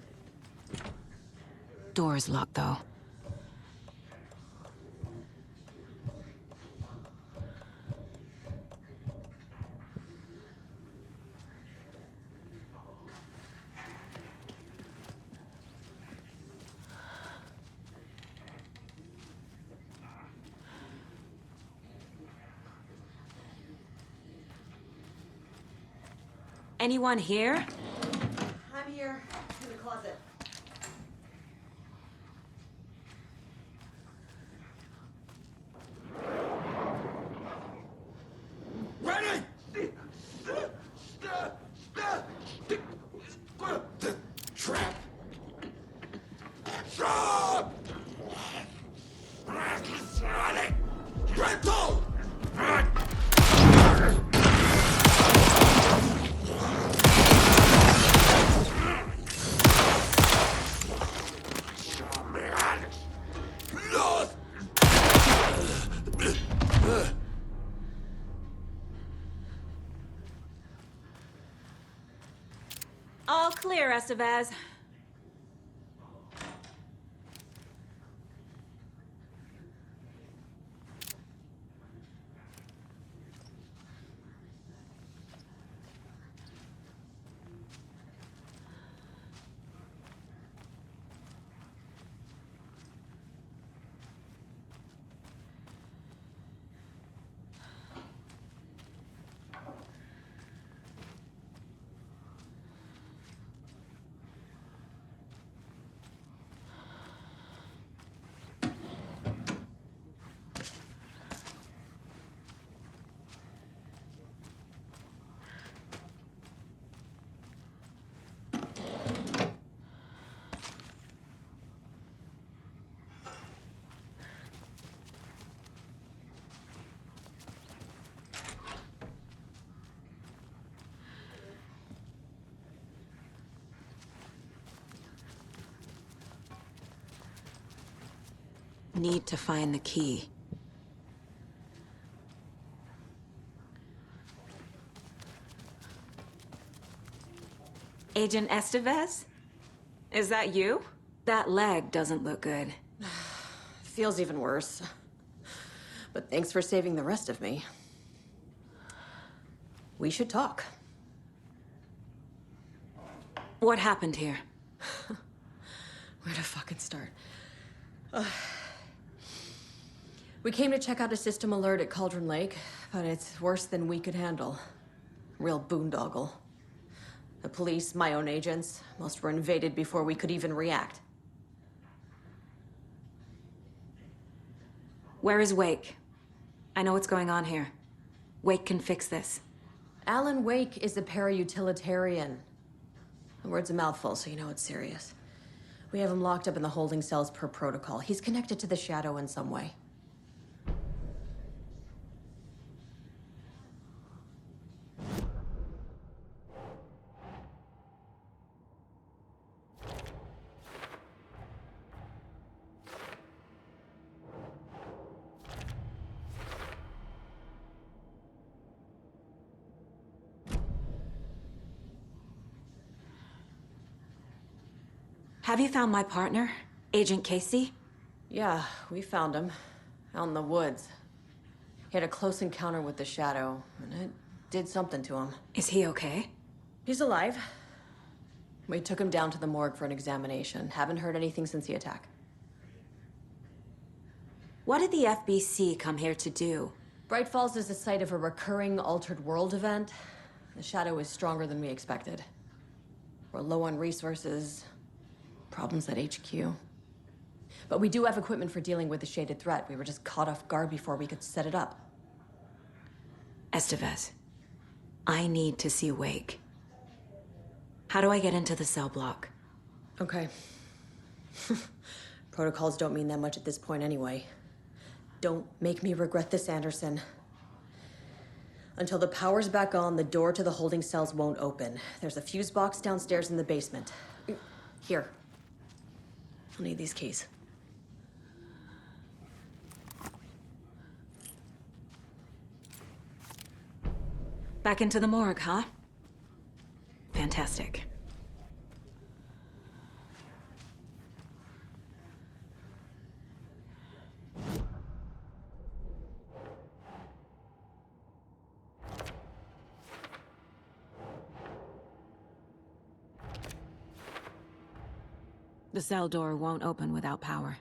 Door's locked, though. Anyone here?
I'm here, in the closet.
Ready? Trap. Stop! Rental!
All clear, Estevez. Need to find the key. Agent Estevez? Is that you? That leg doesn't look good.
Feels even worse. But thanks for saving the rest of me. We should talk.
What happened here?
Where to fucking start? We came to check out a system alert at Cauldron Lake, but it's worse than we could handle. Real boondoggle. The police, my own agents, most were invaded before we could even react.
Where is Wake? I know what's going on here. Wake can fix this.
Alan Wake is a para-utilitarian. The word's a mouthful, so you know it's serious. We have him locked up in the holding cells per protocol. He's connected to the Shadow in some way.
Have you found my partner, Agent Casey?
Yeah, we found him. Out in the woods. He had a close encounter with the Shadow, and it did something to him.
Is he okay?
He's alive. We took him down to the morgue for an examination. Haven't heard anything since the attack.
What did the FBC come here to do?
Bright Falls is the site of a recurring altered world event. The Shadow is stronger than we expected. We're low on resources. Problems at HQ. But we do have equipment for dealing with the shaded threat. We were just caught off guard before we could set it up.
Estevez, I need to see Wake. How do I get into the cell block?
Okay. Protocols don't mean that much at this point anyway. Don't make me regret this, Anderson. Until the power's back on, the door to the holding cells won't open. There's a fuse box downstairs in the basement. Here. I'll need these keys.
Back into the morgue, huh? Fantastic. The cell door won't open without power.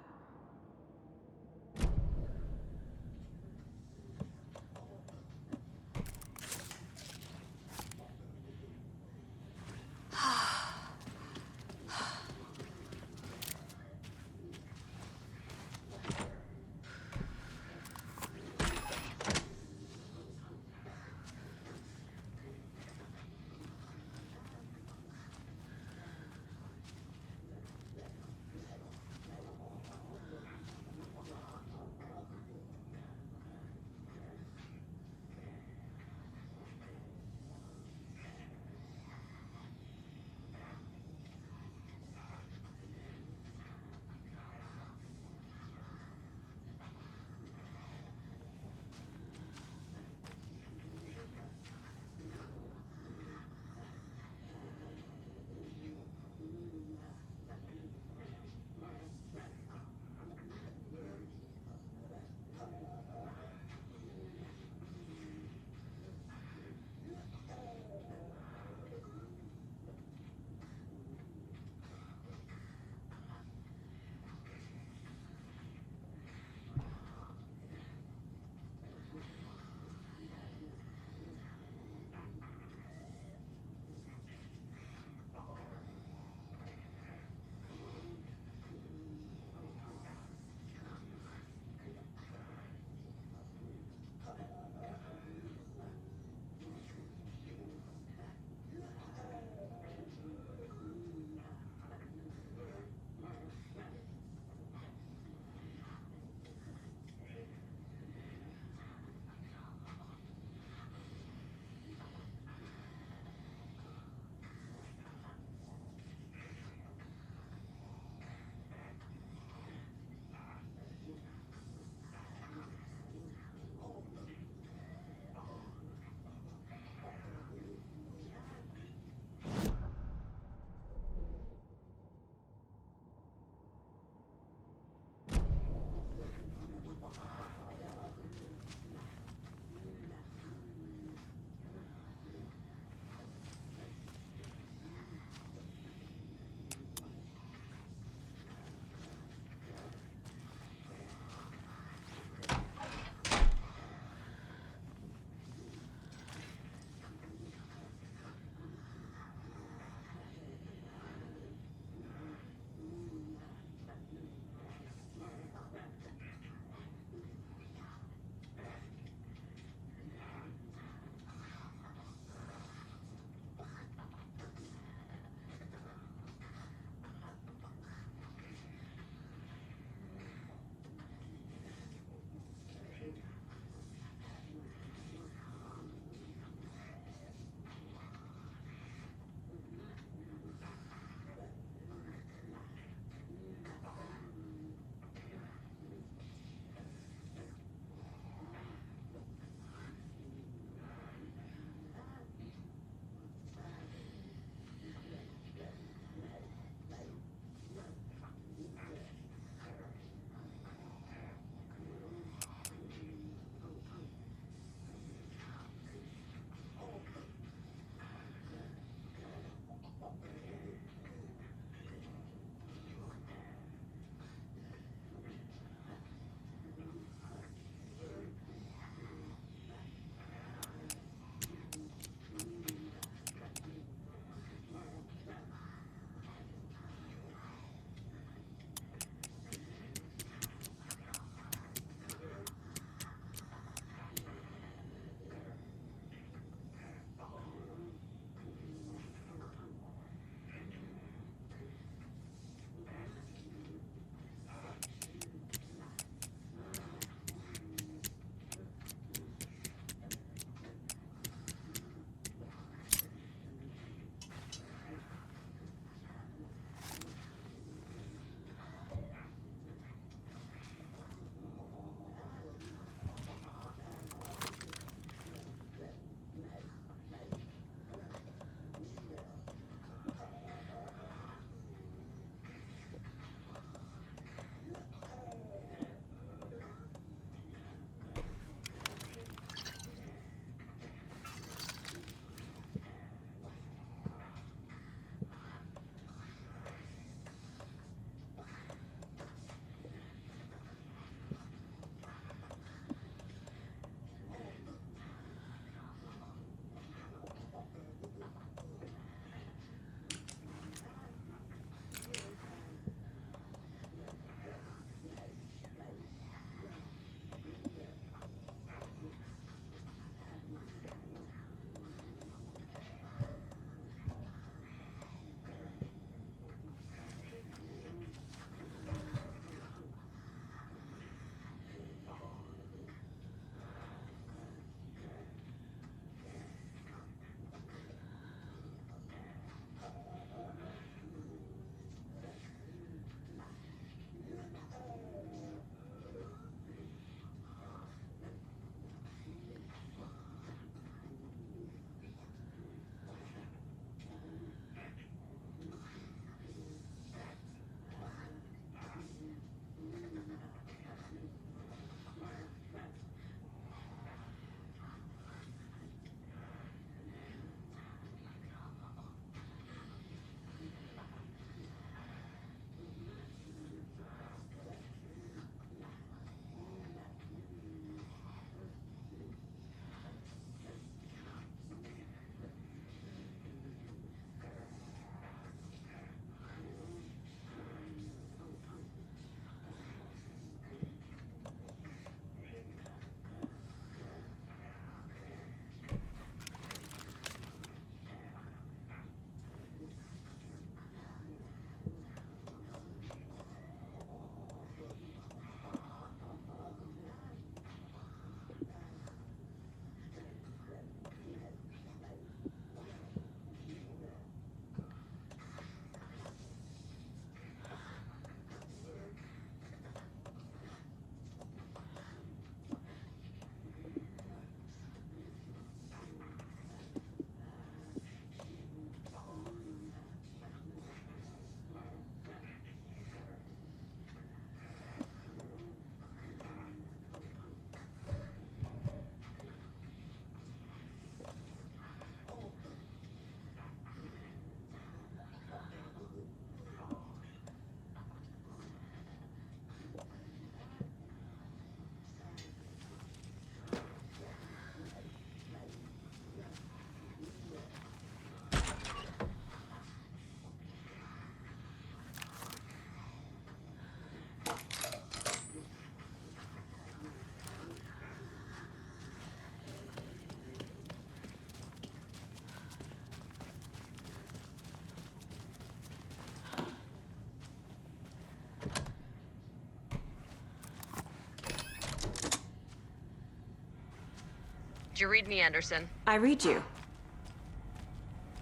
you read me, Anderson?
I read you.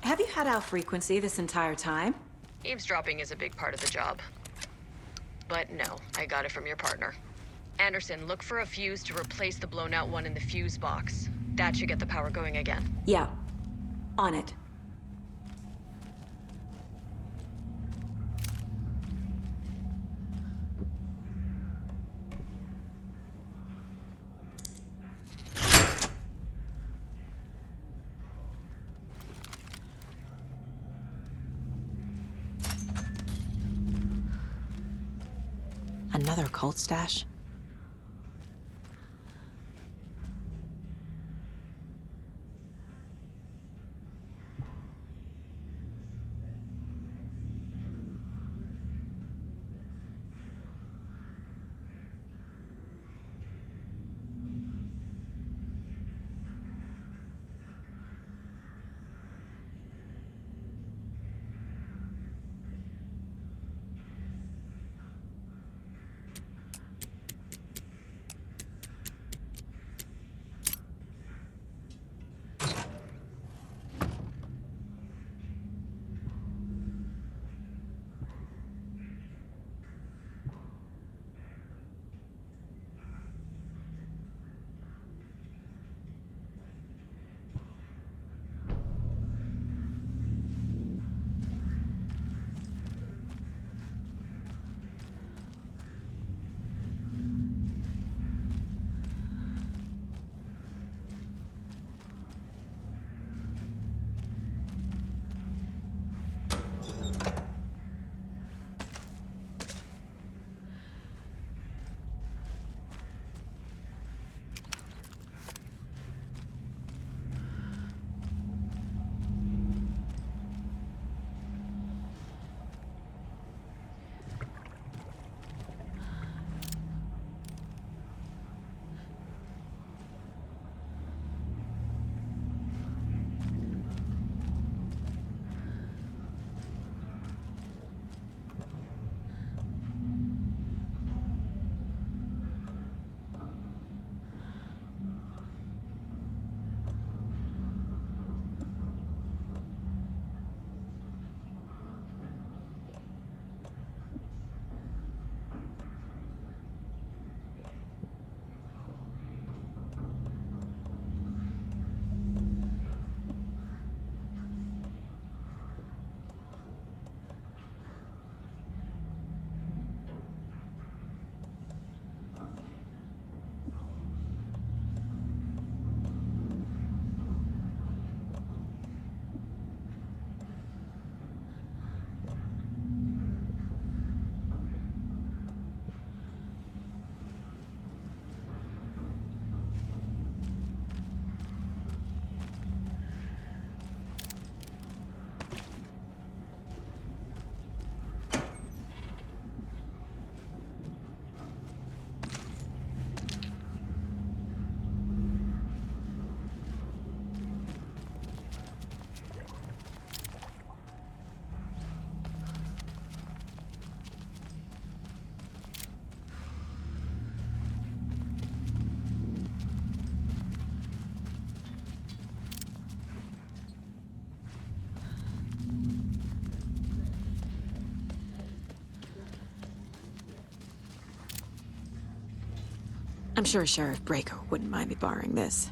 Have you had our frequency this entire time?
Eavesdropping is a big part of the job. But no, I got it from your partner. Anderson, look for a fuse to replace the blown out one in the fuse box. That should get the power going again.
Yeah. On it.
Another cult stash?
I'm sure Sheriff Braco wouldn't mind me borrowing this.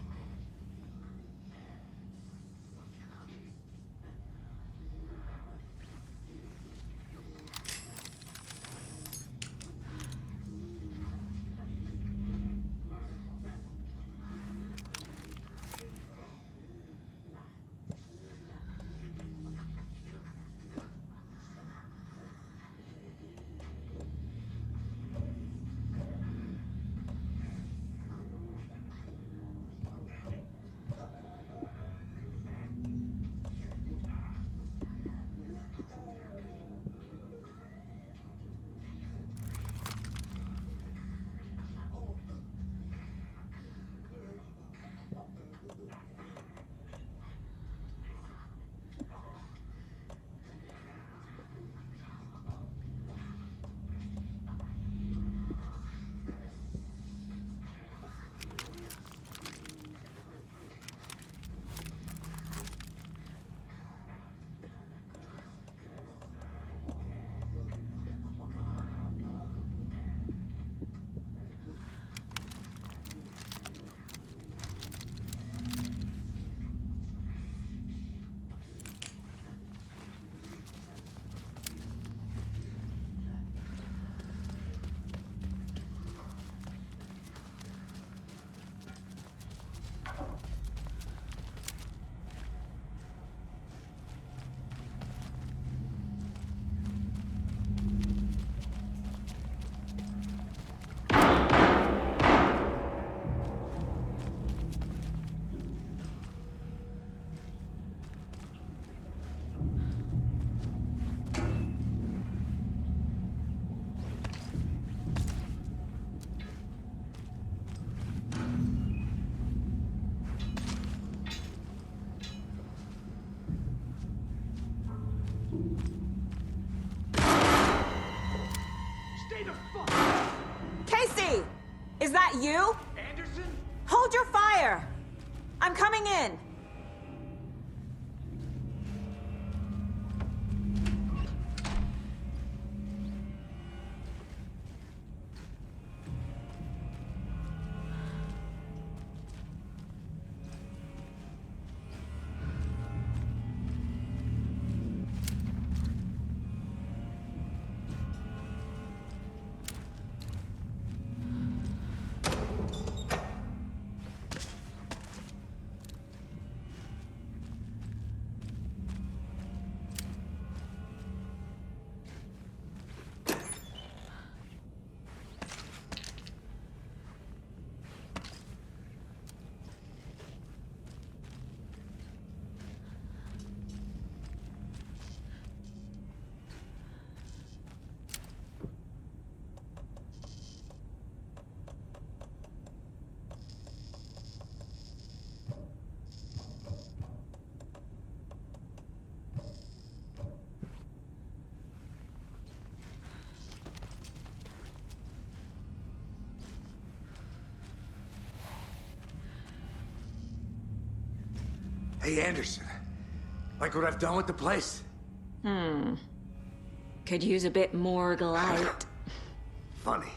you?
Anderson?
Hold your fire! I'm coming in!
Hey, Anderson. Like what I've done with the place?
Could use a bit more light.
Funny.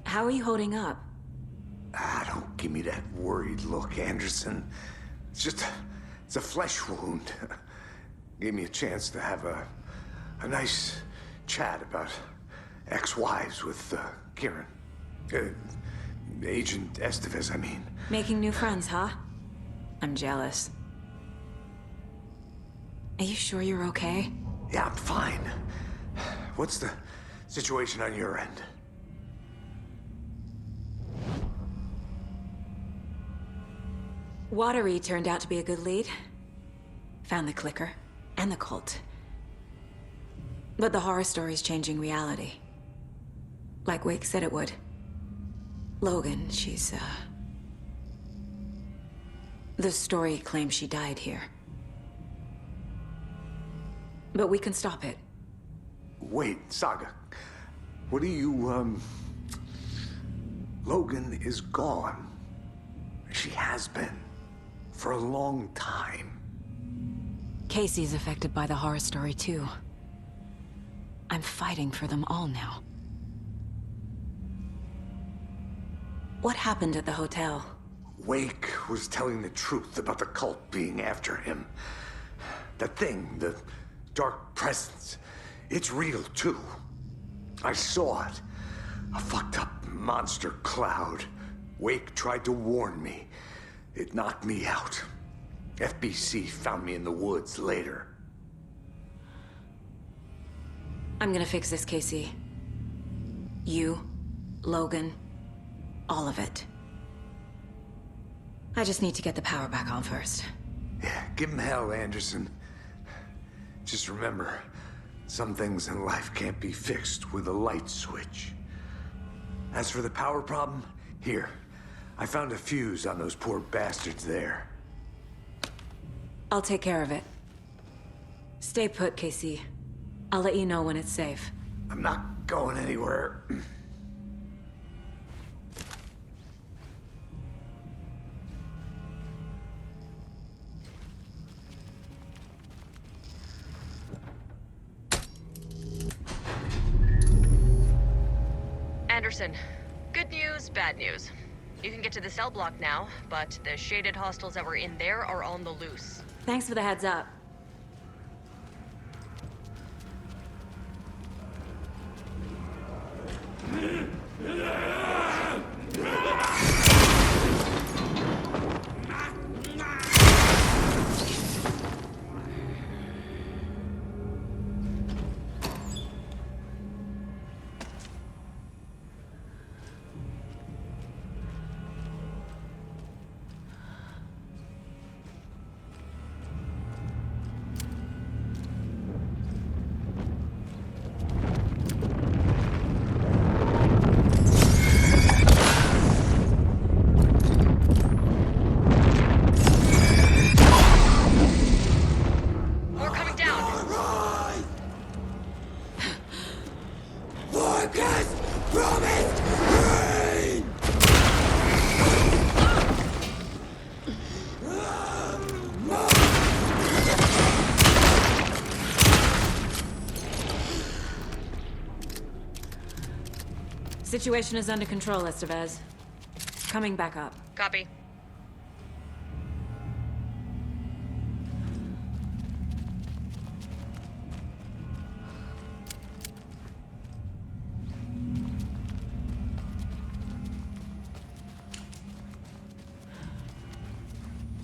How are you holding up?
Don't give me that worried look, Anderson. It's a flesh wound. Gave me a chance to have a nice chat about ex-wives with Kieran. Agent Estevez, I mean.
Making new friends, huh? I'm jealous. Are you sure you're okay?
Yeah, I'm fine. What's the situation on your end?
Watery turned out to be a good lead. Found the clicker and the cult. But the horror story's changing reality. Like Wake said it would. Logan, she's, the story claims she died here. But we can stop it.
Wait, Saga. What do you, Logan is gone. She has been. For a long time.
Casey's affected by the horror story, too. I'm fighting for them all now.
What happened at the hotel?
Wake was telling the truth about the cult being after him. That thing, the dark presence, it's real, too. I saw it. A fucked up monster cloud. Wake tried to warn me. It knocked me out. FBC found me in the woods later.
I'm gonna fix this, Casey. You, Logan, all of it. I just need to get the power back on first.
Yeah, give him hell, Anderson. Just remember, some things in life can't be fixed with a light switch. As for the power problem, here. I found a fuse on those poor bastards there.
I'll take care of it. Stay put, Casey. I'll let you know when it's safe.
I'm not going anywhere.
Anderson, good news, bad news. You can get to the cell block now, but the shaded hostiles that were in there are on the loose.
Thanks for the heads up. Situation is under control, Estevez. Coming back up.
Copy.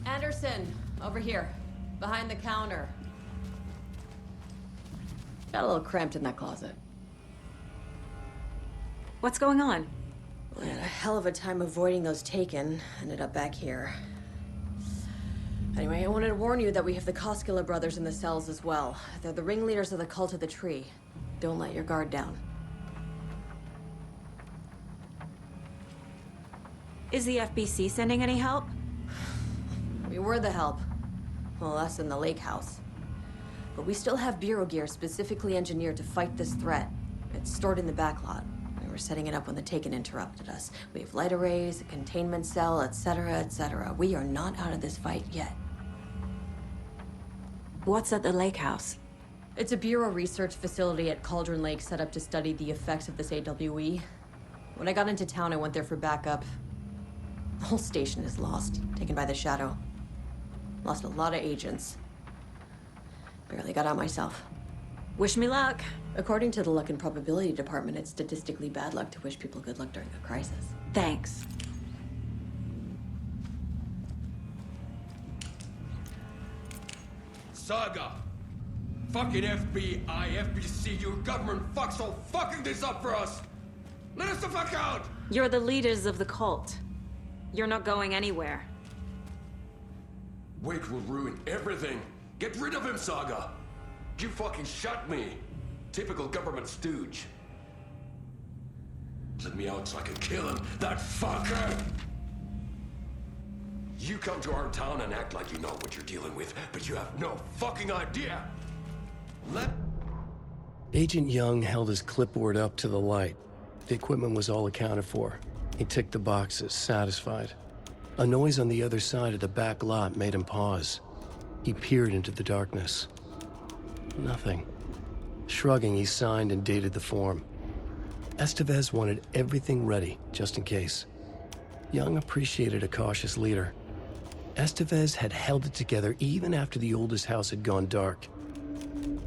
Anderson, over here. Behind the counter. Got a little cramped in that closet.
What's going on?
We had a hell of a time avoiding those taken. Ended up back here. Anyway, I wanted to warn you that we have the Koskela brothers in the cells as well. They're the ringleaders of the cult of the tree. Don't let your guard down.
Is the FBC sending any help?
We were the help. Well, us in the lake house. But we still have bureau gear specifically engineered to fight this threat. It's stored in the backlot. We were setting it up when the Taken interrupted us. We have light arrays, a containment cell, etc., etc. We are not out of this fight yet.
What's at the lake house?
It's a bureau research facility at Cauldron Lake set up to study the effects of this AWE. When I got into town, I went there for backup. The whole station is lost, taken by the Shadow. Lost a lot of agents. Barely got out myself.
Wish me luck.
According to the luck and probability department, it's statistically bad luck to wish people good luck during a crisis.
Thanks.
Saga! Fucking FBI, FBC, your government fucks all fucking this up for us! Let us the fuck out!
You're the leaders of the cult. You're not going anywhere.
Wake will ruin everything. Get rid of him, Saga! You fucking shot me! Typical government stooge. Let me out so I can kill him, that fucker! You come to our town and act like you know what you're dealing with, but you have no fucking idea!
Agent Young held his clipboard up to the light. The equipment was all accounted for. He ticked the boxes, satisfied. A noise on the other side of the back lot made him pause. He peered into the darkness. Nothing. Shrugging, he signed and dated the form. Estevez wanted everything ready, just in case. Young appreciated a cautious leader. Estevez had held it together even after the oldest house had gone dark.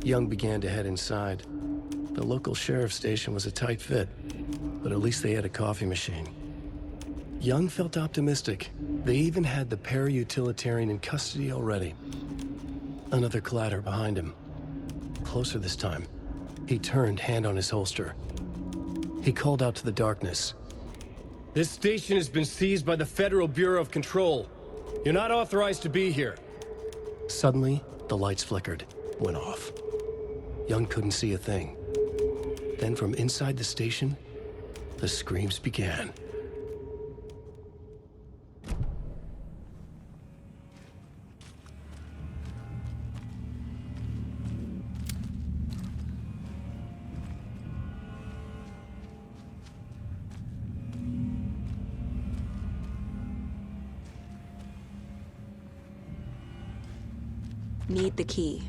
Young began to head inside. The local sheriff's station was a tight fit, but at least they had a coffee machine. Young felt optimistic. They even had the para-utilitarian in custody already. Another clatter behind him. Closer this time. He turned, hand on his holster. He called out to the darkness.
This station has been seized by the Federal Bureau of Control. You're not authorized to be here.
Suddenly, the lights flickered, went off. Young couldn't see a thing. Then from inside the station, the screams began.
Need the key.